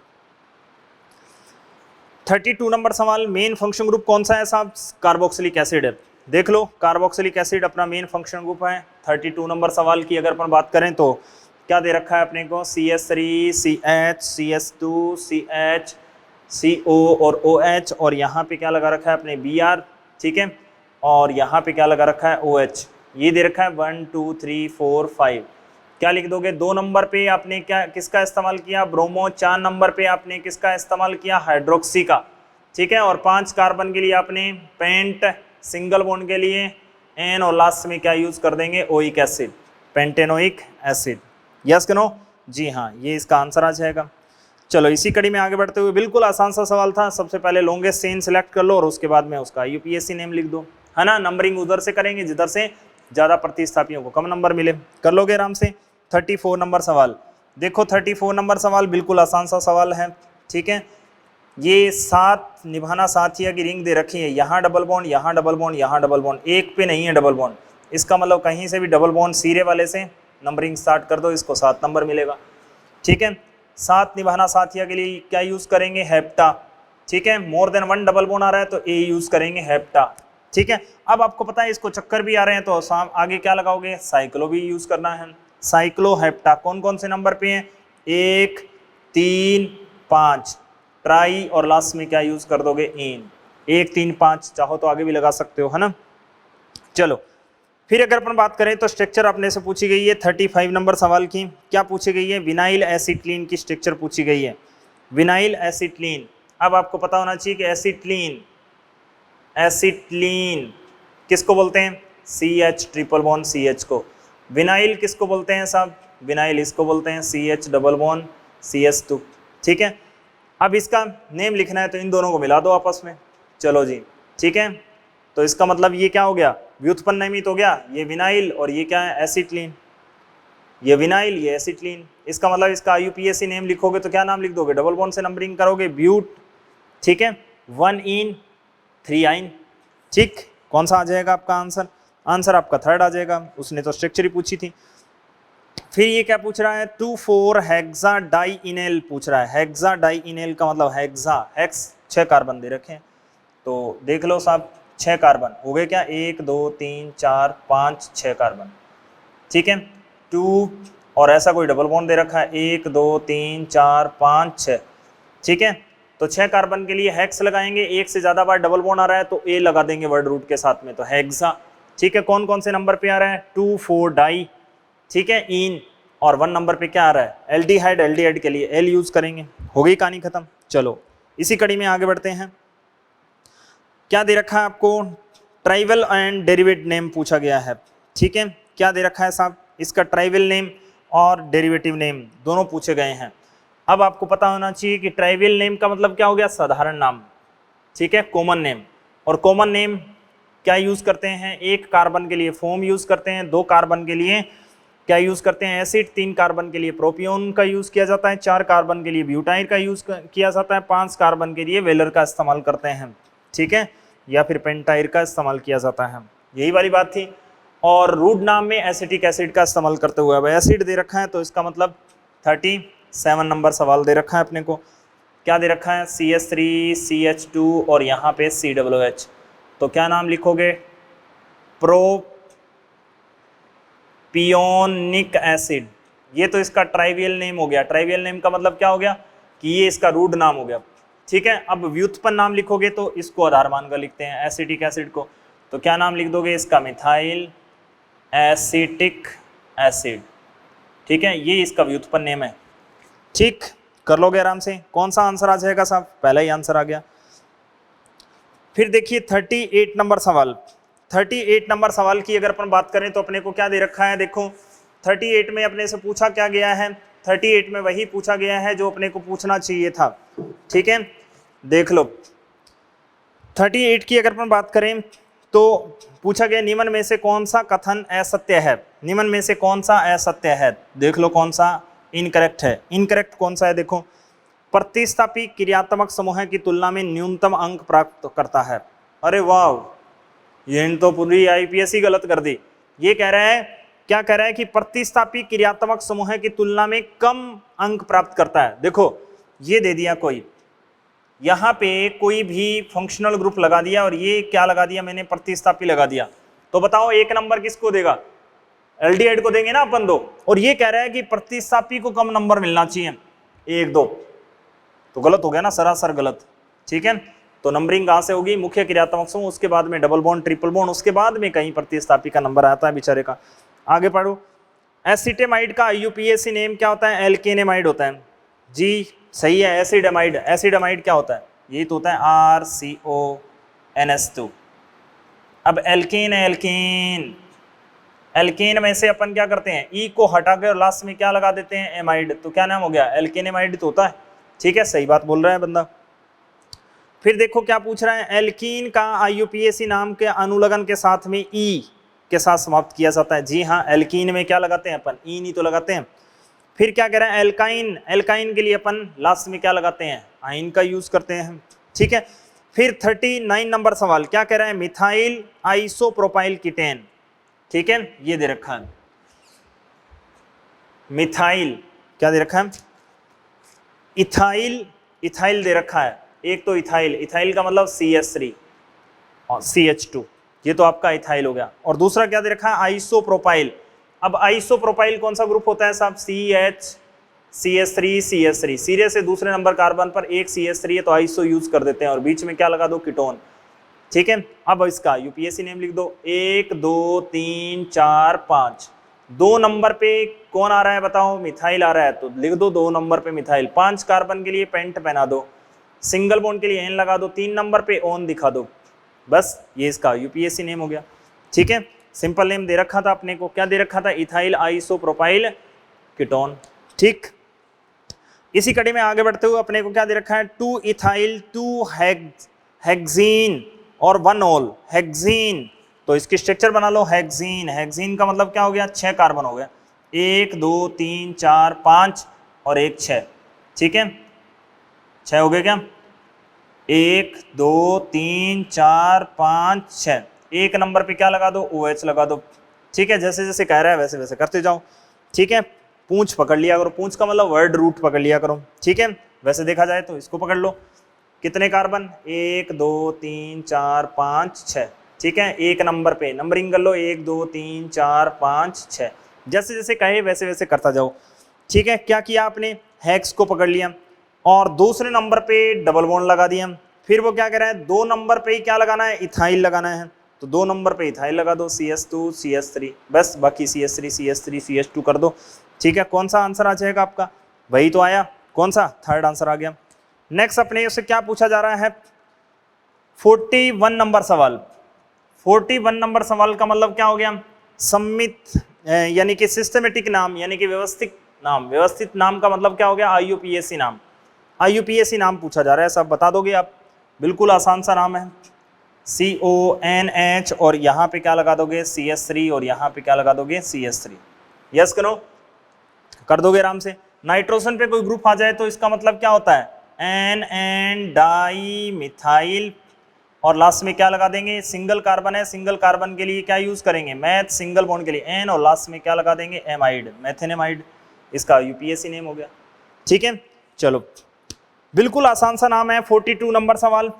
32 नंबर सवाल, मेन फंक्शन ग्रुप कौन सा है साहब? कार्बोक्सिलिक एसिड है। देख लो कार्बोक्सिलिक एसिड अपना मेन फंक्शन ग्रुप है। 32 नंबर सवाल की अगर अपन बात करें तो क्या दे रखा है अपने को? CH3 CH CH2 CH CO और OH, और यहाँ पे क्या लगा रखा है अपने Br। ठीक है, और यहाँ पे क्या लगा रखा है? OH। ये दे रखा है 1 2 3 4 5। क्या लिख दोगे? 2 नंबर पे आपने क्या किसका इस्तेमाल किया? ब्रोमो। 4 नंबर पे आपने किसका इस्तेमाल किया? हाइड्रोक्सी का। ठीक है, और 5 कार्बन के लिए आपने पेंट, सिंगल बॉन्ड के लिए N, और लास्ट में क्या यूज कर देंगे? Oic acid, pentanoic acid. Yes कि नो? जी हाँ, ये इसका आंसर आ जाएगा। चलो इसी कड़ी में आगे बढ़ते हुए, बिल्कुल आसान सा सवाल था। सबसे पहले लॉन्गेस्ट चेन सेलेक्ट कर लो और उसके बाद में उसका UPSC नेम लिख दो, है ना। नंबरिंग उधर से करेंगे जिधर से ज़्यादा प्रतिस्थापियों को कम नंबर मिले। कर लोगे आराम से। 34 नंबर सवाल, देखो 34 नंबर सवाल बिल्कुल आसान सा सवाल है। ठीक है, ये 7 निभाना साथिया की रिंग दे रखी है, यहाँ डबल बॉन्ड, यहाँ डबल बॉन्ड, यहाँ डबल बॉन्ड, एक पे नहीं है डबल बॉन्ड। इसका मतलब कहीं से भी डबल बॉन्ड सीरे वाले से नंबरिंग स्टार्ट कर दो, इसको 7 नंबर मिलेगा। ठीक है, 7 निभाना साथिया के लिए क्या यूज़ करेंगे? हेप्टा। ठीक है, मोर देन 1 डबल बॉन्ड आ रहा है तो A यूज़ करेंगे, हेप्टा। ठीक है, अब आपको पता है इसको चक्कर भी आ रहे हैं तो आगे क्या लगाओगे? साइक्लो भी यूज़ करना है, साइक्लो हेप्टा। कौन कौन से नंबर पे हैं? 1 3 5 ट्राई, और लास्ट में क्या यूज़ कर दोगे? इन। 1 3 5 चाहो तो आगे भी लगा सकते हो, है ना। चलो फिर अगर अपन बात करें तो स्ट्रक्चर अपने से पूछी गई है 35 नंबर सवाल की। क्या पूछी गई है? विनाइल एसिटिलीन की स्ट्रक्चर पूछी गई है, विनाइल एसिटिलीन। अब आपको पता होना चाहिए कि एसिटिलीन किसको बोलते हैं? CH ट्रिपल बॉन्ड CH को। विनाइल किसको बोलते हैं साहब? विनाइल इसको बोलते हैं CH डबल बॉन्ड CH2। ठीक है, अब इसका नेम लिखना है तो इन दोनों को मिला दो आपस में। चलो जी, ठीक है, तो इसका मतलब ये क्या हो गया? व्युत्पन्न नियमित हो गया। ये विनाइल और ये क्या है? एसिटिलीन। ये विनाइल, ये एसिटिलीन। इसका मतलब इसका UPSC नेम लिखोगे तो क्या नाम लिख दोगे? डबल बॉन्ड से नंबरिंग करोगे, ब्यूट। ठीक है, 1 इन 3 आइन। ठीक, कौन सा आ जाएगा आपका आंसर? आंसर आपका थर्ड आ जाएगा, उसने तो स्ट्रक्चर ही पूछी थी। फिर ये क्या पूछ रहा है? 2,4 हेक्सा डाइइनेल पूछ रहा है। हेक्सा डाइइनेल का मतलब हेक्सा, हेक्स 6 कार्बन दे रखे हैं, तो देख लो साहब 6 कार्बन हो गए क्या? 1 2 3 4 5 6 कार्बन। ठीक है, 2 और ऐसा कोई डबल बॉन्ड दे रखा है 1 2 3 4 5 6। ठीक है, तो 6 कार्बन के लिए हेक्स लगाएंगे। एक से ज़्यादा बार डबल बॉन्ड आ रहा है तो A लगा देंगे वर्ड रूट के साथ में, तो हेक्सा। ठीक है, कौन कौन से नंबर पे आ रहा है? 2 4 डाई। ठीक है, इन और 1 नंबर पे क्या आ रहा है, एल्डिहाइड, एल्डिहाइड के लिए एल यूज करेंगे। हो गई कहानी खत्म। चलो इसी कड़ी में आगे बढ़ते हैं। क्या दे रखा है आपको, ट्राइबल एंड डेरिवेटिव नेम पूछा गया है, ठीक है। क्या दे रखा है साहब, इसका ट्राइबल नेम और डेरिवेटिव नेम दोनों पूछे गए हैं। अब आपको पता होना चाहिए कि ट्राइबल नेम का मतलब क्या हो गया, साधारण नाम, ठीक है, कॉमन नेम। और कॉमन नेम क्या यूज करते हैं, 1 कार्बन के लिए फोम यूज करते हैं, 2 कार्बन के लिए क्या यूज करते हैं, एसिड, 3 कार्बन के लिए प्रोपियोन का यूज किया जाता है, 4 कार्बन के लिए ब्यूटाइल का यूज किया जाता है, 5 कार्बन के लिए वेलर का इस्तेमाल करते हैं, ठीक है, या फिर पेंटाइर का इस्तेमाल किया जाता है। यही वाली बात थी। और रूट नाम में एसिटिक एसिड का इस्तेमाल करते हुए, अब एसिड दे रखा है तो इसका मतलब 37 नंबर सवाल दे रखा है अपने को। क्या दे रखा है, CH3 CH2 और यहाँ पे COOH। तो क्या नाम लिखोगे, प्रोपियोनिक एसिड। ये तो इसका ट्राइवियल नेम हो गया। ट्राइवियल नेम का मतलब क्या हो गया कि ये इसका रूट नाम हो गया, ठीक है। अब व्युत्पन्न नाम लिखोगे तो इसको आधार मानकर लिखते हैं एसिटिक एसिड को। तो क्या नाम लिख दोगे इसका, मिथाइल एसिटिक एसिड, ठीक है, ये इसका व्युत्पन्न नेम है। ठीक, कर लोगे आराम से। कौन सा आंसर आ जाएगा साहब, पहला ही आंसर आ गया। फिर देखिए 38 नंबर सवाल। 38 नंबर सवाल की अगर अपन बात करें तो अपने को क्या दे रखा है, देखो 38 में अपने से पूछा क्या गया है, 38 में वही पूछा गया है जो अपने को पूछना चाहिए था, ठीक है। देख लो 38 की अगर अपन बात करें तो पूछा गया निम्न में से कौन सा कथन असत्य है, निम्न में से कौन सा असत्य है। देख लो कौन सा इनकरेक्ट है। इनकरेक्ट कौन सा है, देखो, प्रतिस्थापी क्रियात्मक समूह की तुलना में न्यूनतम अंक प्राप्त करता है। अरे वाह, ये तो पूरी IPS ही गलत कर दी। ये कह रहा है, क्या कह रहा है कि प्रतिस्थापी क्रियात्मक समूह की तुलना में कम अंक प्राप्त करता है। देखो ये दे दिया कोई, यहाँ पे कोई भी फंक्शनल ग्रुप लगा दिया और ये क्या लगा दिया मैंने, प्रतिस्थापी लगा दिया। तो बताओ 1 नंबर किसको देगा, एल्डिहाइड को देंगे ना अपन 2। और ये कह रहा है कि प्रतिस्थापी को कम नंबर मिलना चाहिए 1 2, तो गलत हो गया ना, सरासर गलत, ठीक है। तो नंबरिंग कहाँ से होगी, मुख्य क्रियात्मक समूह, उसके बाद में डबल बॉन्ड, ट्रिपल बॉन्ड, उसके बाद में कहीं प्रतिस्थापी का नंबर आता है बेचारे का। आगे पढ़ो। एसिटेमाइड का IUPAC नेम क्या होता है, एल्केनेमाइड होता है जी, सही है। एसिडमाइड, एसिडमाइड क्या होता है, ये तो होता है RCONS2। अब एल्केन है, एल्केन, एल्केन में से अपन क्या करते हैं, ई को हटा कर लास्ट में क्या लगा देते हैं, एमाइड, तो क्या नाम हो गया, एल्केनेमाइड तो होता है, ठीक है, सही बात बोल रहा है बंदा। फिर देखो क्या पूछ रहा है, एल्कीन का IUPAC नाम के अनुलग्न के साथ में ई के साथ समाप्त किया जाता है। जी हाँ, एल्कीन में क्या लगाते हैं अपन, ई नहीं तो लगाते हैं। फिर क्या कह रहा है, एल्काइन, एल्काइन के लिए अपन लास्ट में क्या लगाते हैं, आइन का यूज करते हैं, ठीक है। फिर 39 नंबर सवाल क्या कह रहा है, मिथाइल आइसोप्रोपाइल कीटेन, ठीक है, ये दे रखा है। मिथाइल क्या दे रखा है, इथाइल, इथाइल दे रखा है। एक तो इथाइल, इथाइल का मतलब CH3 और CH2, ये तो आपका इथाइल हो गया। और दूसरा क्या दे रखा है, आइसोप्रोपाइल। अब आइसोप्रोपाइल कौन सा ग्रुप होता है साहब, CH3 सीरियस से दूसरे नंबर कार्बन पर एक CH3 है तो आइसो यूज कर देते हैं और बीच में क्या लगा दो, कीटोन, ठीक है। अब इसका UPAC नेम लिख दो, 1 2 3 4 5। 2 नंबर पे कौन आ रहा है बताओ, मिथाइल आ रहा है, तो लिख दो 2 नंबर पे मिथाइल। 5 कार्बन के लिए पेंट पहना दो, सिंगल बॉन्ड के लिए एन लगा दो, 3 नंबर पे ओन दिखा दो, बस ये इसका UPAC नेम हो गया, ठीक है। सिंपल नेम दे रखा था अपने को, क्या दे रखा था, इथाइल आइसोप्रोपाइल कीटोन, ठीक। इसी कड़ी में आगे बढ़ते हुए अपने को क्या दे रखा है, 2 इथाइल 2 हेक्सीन और 1 ऑल, हेक्सीन, तो इसकी स्ट्रक्चर बना लो, हेक्सीन, हेक्सीन का मतलब क्या हो गया, 6 कार्बन हो गया, 1 2 3 4 5 और 1 6, ठीक है, 6 हो गए क्या, 1 2 3 4 5 6। 1 नंबर पे क्या लगा दो, OH लगा दो, ठीक है। जैसे जैसे कह रहा है वैसे वैसे करते जाओ, ठीक है। पूंछ पकड़ लिया करो, पूंछ का मतलब वर्ड रूट पकड़ लिया करो, ठीक है। वैसे देखा जाए तो इसको पकड़ लो, कितने कार्बन, 1 2 3 4 5 6, ठीक है। 1 नंबर पे नंबरिंग कर लो, 1 2 3 4 5 6, जैसे जैसे कहे वैसे वैसे करता जाओ, ठीक है। क्या किया आपने, हेक्स को पकड़ लिया और दूसरे नंबर पे डबल बॉन्ड लगा दिया। फिर वो क्या कह रहा है, 2 नंबर पे ही क्या लगाना है, इथाइल लगाना है, तो 2 नंबर पे इथाइल लगा दो, CH2 CH3, बस बाकी CH3 CH3 CH2 कर दो। ठीक है, कौन सा आंसर आ जाएगा आपका? वही तो आया, कौन सा? थर्ड आंसर आ गया। नेक्स्ट अपने उससे क्या पूछा जा रहा है? 41 नंबर सवाल। 41 नंबर सवाल का मतलब क्या हो गया? सम्मित यानी कि सिस्टमेटिक नाम, यानी कि व्यवस्थित नाम। व्यवस्थित नाम का मतलब क्या हो गया? IUPAC नाम। IUPAC नाम पूछा जा रहा है, सब बता दोगे आप? बिल्कुल आसान सा नाम है, CONH और यहाँ पे क्या लगा दोगे? CH3 और यहाँ पे क्या लगा दोगे? CH3। यस करो, कर दोगे आराम से। नाइट्रोजन पे कोई ग्रुप आ जाए तो इसका मतलब क्या होता है? NN डाई मिथाइल, और लास्ट में क्या लगा देंगे? सिंगल कार्बन है, सिंगल कार्बन के लिए क्या यूज करेंगे? मैथ। सिंगल बॉन्ड के लिए N, और लास्ट में क्या लगा देंगे? एमाइड, मैथेनेमाइड। इसका UPAC नेम हो गया। ठीक है, चलो बिल्कुल आसान सा नाम है। 42 नंबर सवाल।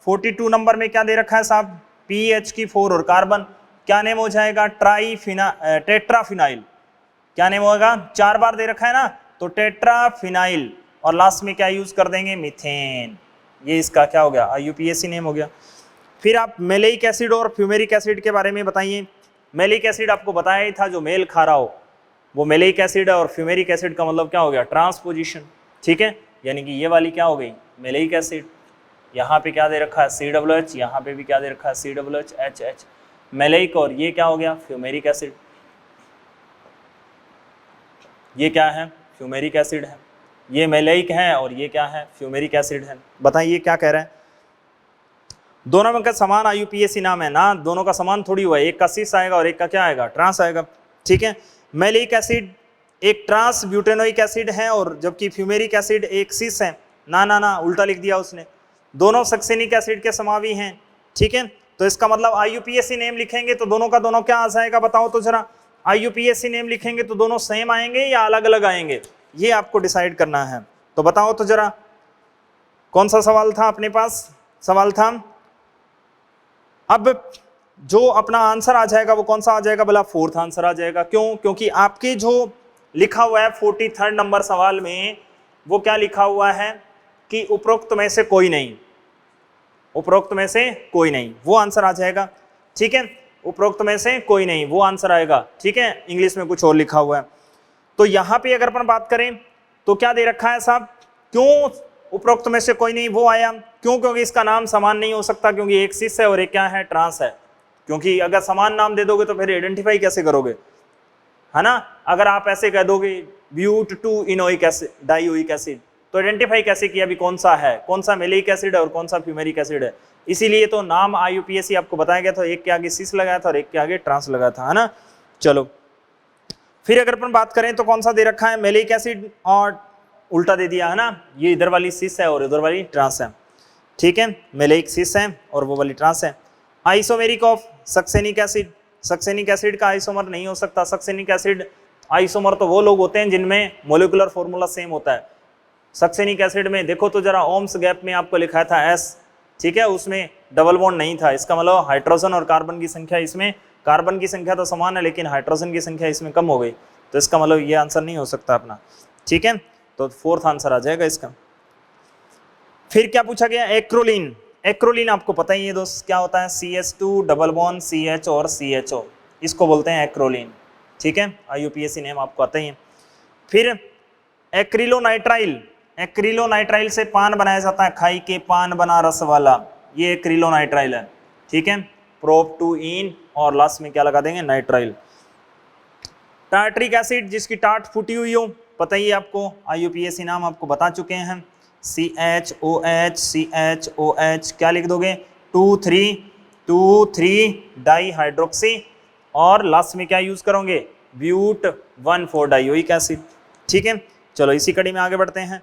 42 नंबर में क्या दे रखा है साहब? PH की 4 और कार्बन, क्या नेम हो जाएगा? टेट्राफिनाइल। क्या नेम होगा? 4 बार दे रखा है ना, तो टेट्राफिनाइल, और लास्ट में क्या यूज कर देंगे? मीथेन। ये इसका क्या हो गया? IUPAC नेम हो गया। फिर आप मेलेइक एसिड और फ्यूमेरिक एसिड के बारे में बताइए। मेलेइक एसिड आपको बताया ही था, जो मेल खा रहा हो वो मेलेइक एसिड है, और फ्यूमेरिक एसिड का मतलब क्या हो गया? ट्रांसपोजिशन। ठीक है, यानी कि ये वाली क्या हो गई? Maleic acid. यहाँ पे क्या दे रखा है? COOH, यहाँ पे भी क्या दे रखा है? COOH HH, maleic. और ये क्या हो गया? Fumaric acid. ये क्या है? फ्यूमेरिक एसिड है। ये मेलेइक है और ये क्या है? फ्यूमेरिक एसिड है। बताइए क्या कह रहे हैं? दोनों में का समान IUPAC नाम है ना, दोनों का समान थोड़ी हुआ है, एक का सिस आएगा और एक का क्या आएगा? ट्रांस आएगा। ठीक है, मेलेइक एसिड एक ट्रांस ब्यूटेनोइक एसिड है, और जबकि फ्यूमेरिक एसिड एक सिस है। ना ना ना, उल्टा लिख दिया उसने। दोनों सक्सेनिक एसिड के समावी हैं। ठीक है, तो इसका मतलब IUPAC नेम लिखेंगे तो दोनों का दोनों क्या आ जाएगा? बताओ तो जरा। IUPAC नेम लिखेंगे तो दोनों सेम आएंगे या अलग अलग आएंगे? ये आपको डिसाइड करना है। तो बताओ तो जरा, कौन सा सवाल था अपने पास? सवाल था, अब जो अपना आंसर आ जाएगा वो कौन सा आ जाएगा? बोला 4th आंसर आ जाएगा। क्यों? क्योंकि आपके जो लिखा हुआ है 43rd नंबर सवाल में, वो क्या लिखा हुआ है कि उपरोक्त में से कोई नहीं। उपरोक्त में से कोई नहीं, वो आंसर आ जाएगा। ठीक है, उपरोक्त में से कोई नहीं, वो आंसर आएगा। ठीक है, इंग्लिश में कुछ और लिखा हुआ है। तो यहां पे अगर अपन बात करें तो क्या दे रखा है साहब? क्यों उपरोक्त में से कोई नहीं वो आया? क्यों? क्योंकि इसका नाम समान नहीं हो सकता, क्योंकि एक सिस है और एक क्या है? ट्रांस है। क्योंकि अगर समान नाम दे दोगे तो फिर आइडेंटिफाई कैसे करोगे? है ना, अगर आप ऐसे कह दोगे ब्यूट 2 इनोइक एसिड डाइओइक एसिड, तो आइडेंटिफाई कैसे किया भी कौन सा है, कौन सा मेलेइक एसिड है और कौन सा फ्यूमेरिक एसिड है? इसीलिए तो नाम IUPAC आपको बताया गया था, एक के आगे सिस लगाया था और एक के आगे ट्रांस लगाया था, है ना। चलो फिर अगर अपन बात करें तो कौन सा दे रखा है? मेलेइक एसिड, और उल्टा दे दिया है ना, ये इधर वाली सिस है और इधर वाली ट्रांस है। ठीक है, मेलेइक सिस है और वो वाली ट्रांस है। Isomeric of succinic acid, succinic acid का आइसोमर नहीं हो सकता। सक्सेनिक एसिड आइसोमर तो वो लोग होते हैं जिनमें मोलिकुलर फॉर्मूला सेम होता है। सक्सेनिक एसिड में देखो तो जरा, ओम्स गैप में आपको लिखा था S, ठीक है, उसमें डबल बॉन्ड नहीं था। इसका मतलब हाइड्रोजन और कार्बन की संख्या इसमें, कार्बन की संख्या तो समान है लेकिन हाइड्रोजन की संख्या इसमें कम हो गई, तो इसका मतलब ये आंसर नहीं हो सकता अपना। ठीक है, तो 4th आंसर आ जाएगा इसका। फिर क्या पूछा गया? एक्रोलीन। एक्रोलीन आपको पता ही है दोस्त क्या होता है? CH2 डबल बॉन्ड CH और CHO, इसको बोलते हैं एक्रोलीन। ठीक है, IUPAC नेम आपको आता ही है। फिर एक्रिलोनाइट्राइल, एक्रिलोनाइट्राइल से पान बनाया जाता है, खाई के पान बना रस वाला, ये एक्रिलोनाइट्राइल है। ठीक है, प्रोप टू इन और लास्ट में क्या लगा देंगे? नाइट्राइल। टार्ट्रिक एसिड जिसकी टार्ट फूटी हुई हो, पता ही है आपको, IUPAC नाम आपको बता चुके हैं। CHOH CHOH क्या लिख दोगे? 2,3 डाई हाइड्रोक्सी, और लास्ट में क्या यूज करोगे? But 1,4 dioic acid. ठीक है, चलो इसी कड़ी में आगे बढ़ते हैं।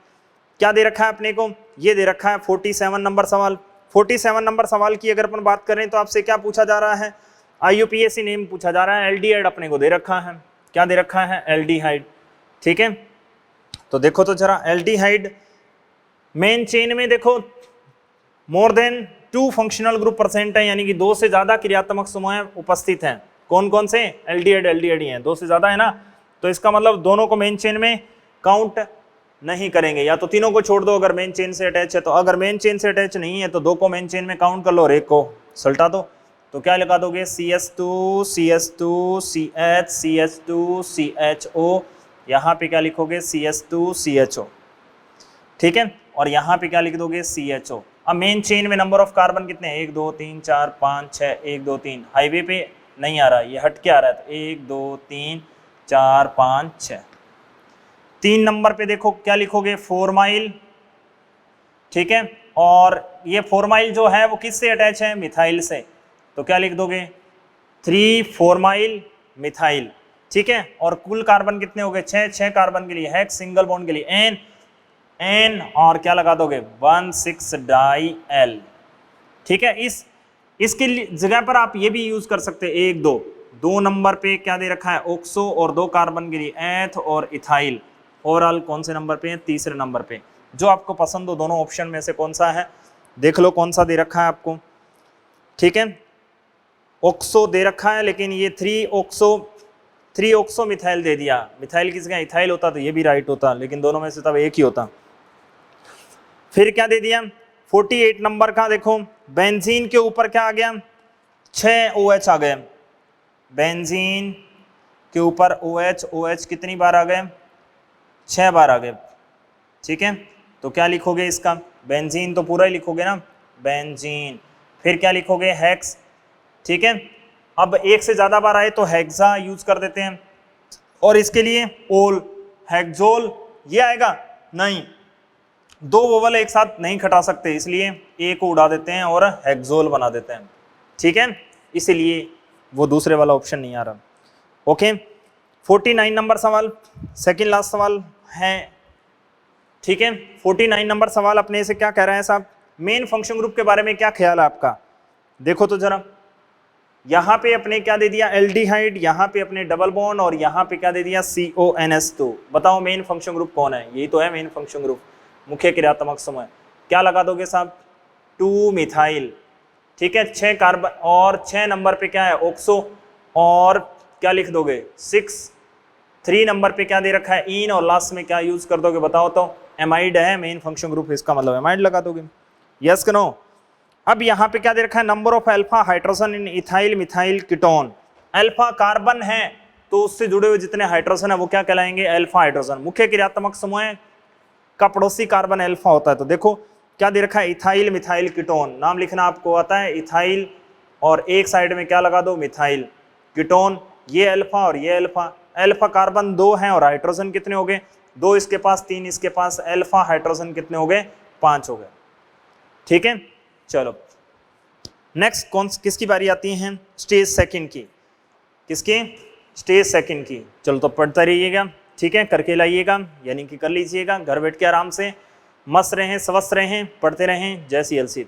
क्या दे रखा है अपने को? ये दे रखा है 47 नंबर सवाल। 47 नंबर सवाल की अगर अपन बात करें तो आपसे क्या पूछा जा रहा है? IUPAC नेम पूछा जा रहा है। एल्डिहाइड अपने को दे रखा है। क्या दे रखा है? एल्डिहाइड। ठीक है, तो देखो तो जरा, एल्डिहाइड मेन चेन में देखो more than 2 functional group percent है, यानी कि 2 से ज्यादा क्रियात्मक समूह उपस्थित हैं। कौन कौन से? एल्डिहाइड एल्डिहाइड ही हैं, 2 से ज्यादा है ना, तो इसका मतलब दोनों को मेन चेन में काउंट नहीं करेंगे, या तो तीनों को छोड़ दो अगर मेन चेन से अटैच है तो। अगर मेन चेन से अटैच नहीं है तो 2 को मेन चेन में काउंट कर लो और 1 को सल्टा दो। तो क्या लगा दोगे, CH2 CH2 CH CH2 CHO, यहाँ पे क्या लिखोगे CH2 CHO, ठीक है, और यहाँ पे क्या लिख दोगे CHO। अब मेन चेन में नंबर ऑफ कार्बन कितने हैं, 1 2 3 4 5 6, 1 2 3, हाईवे पे नहीं आ रहा है, ये हट के आ रहा है, तो 1 2 3 4 5 6। 3 नंबर पे देखो क्या लिखोगे, फॉर्माइल, ठीक है, और ये फॉर्माइल जो है वो किससे अटैच है, मिथाइल से, तो क्या लिख दोगे 3 फॉर्माइल मिथाइल, ठीक है, और कुल कार्बन कितने हो गए 6, 6 कार्बन के लिए हेक्स, सिंगल बॉन्ड के लिए एन और क्या लगा दोगे 1,6 डाई एल, ठीक है। इसके जगह पर आप ये भी यूज कर सकते हैं 1 2 नंबर पे क्या दे रखा है ऑक्सो, और 2 कार्बन के लिए एथ और इथाइल, ओवरऑल कौन से नंबर पे है, तीसरे नंबर पे। जो आपको पसंद हो दोनों ऑप्शन में से कौन सा है, देख लो कौन सा दे रखा है आपको, ठीक है, ऑक्सो दे रखा है, लेकिन ये 3 ऑक्सो मिथाइल दे दिया, मिथाइल किस जगह इथाइल होता तो ये भी राइट होता, लेकिन दोनों में से तब एक ही होता। फिर क्या दे दिया 48 नंबर का, देखो बेंजीन के ऊपर क्या आ गया 6 OH आ गए, बेंजीन के ऊपर OH कितनी बार आ गए, 6 बार आ गए, ठीक है। तो क्या लिखोगे इसका, बेंजीन तो पूरा ही लिखोगे ना, बेंजीन, फिर क्या लिखोगे हेक्स, ठीक है। अब एक से ज्यादा बार आए तो हेक्सा यूज कर देते हैं, और इसके लिए ओल, हेक्सोल ये आएगा नहीं, 2 वोवल एक साथ नहीं खटा सकते, इसलिए ए को उड़ा देते हैं और हेक्सोल बना देते हैं, ठीक है, इसीलिए वो दूसरे वाला ऑप्शन नहीं आ रहा। ओके 49 नंबर सवाल, सेकंड लास्ट सवाल है, ठीक है। 49 नंबर सवाल अपने से क्या कह रहा है साहब, मेन फंक्शन ग्रुप के बारे में क्या ख्याल है आपका, देखो तो जरा, यहाँ पे अपने क्या दे दिया एल्डिहाइड, यहाँ पे अपने डबल बॉन्ड, और यहाँ पे क्या दे दिया CONS2, बताओ मेन फंक्शन ग्रुप कौन है, यही तो है मेन फंक्शन ग्रुप, मुख्य क्रियात्मक समूह, क्या लगा दोगे साहब 2 मिथाइल, ठीक है, 6 कार्बन, और 6 नंबर पे क्या है ऑक्सो, और क्या लिख दोगे 6, 3 नंबर पे क्या दे रखा है इन, और लास्ट में क्या यूज कर दोगे बताओ तो, एमाइड है मेन फंक्शन ग्रुप, इसका मतलब एमाइड लगा दोगे, यस कि नो। अब यहाँ पे क्या दे रखा है number of alpha hydrogen in ethyl methyl ketone, alpha carbon है तो उससे जुड़े हुए जितने हाइड्रोजन है वो क्या कहलाएंगे अल्फा हाइड्रोजन, मुख्य क्रियात्मक समूह का पड़ोसी कार्बन अल्फा होता है। तो देखो क्या दे रखा है इथाइल मिथाइल कीटोन, नाम लिखना आपको आता है इथाइल, और एक साइड में क्या लगा दो मिथाइल, कीटोन ये अल्फा और ये अल्फा, अल्फा कार्बन 2 हैं और हाइड्रोजन कितने हो गए 2 इसके पास 3 इसके पास, अल्फा हाइड्रोजन कितने हो गए 5 हो गए, ठीक है। चलो नेक्स्ट किसकी बारी आती है, स्टेज सेकंड की, किसकी स्टेज सेकंड की, चलो तो पढ़ते रहिएगा, ठीक है, करके लाइएगा, यानी कि कर लीजिएगा, घर बैठ के आराम से, मस्त रहें स्वस्थ रहें, पढ़ते रहें, जय श्री एलसी।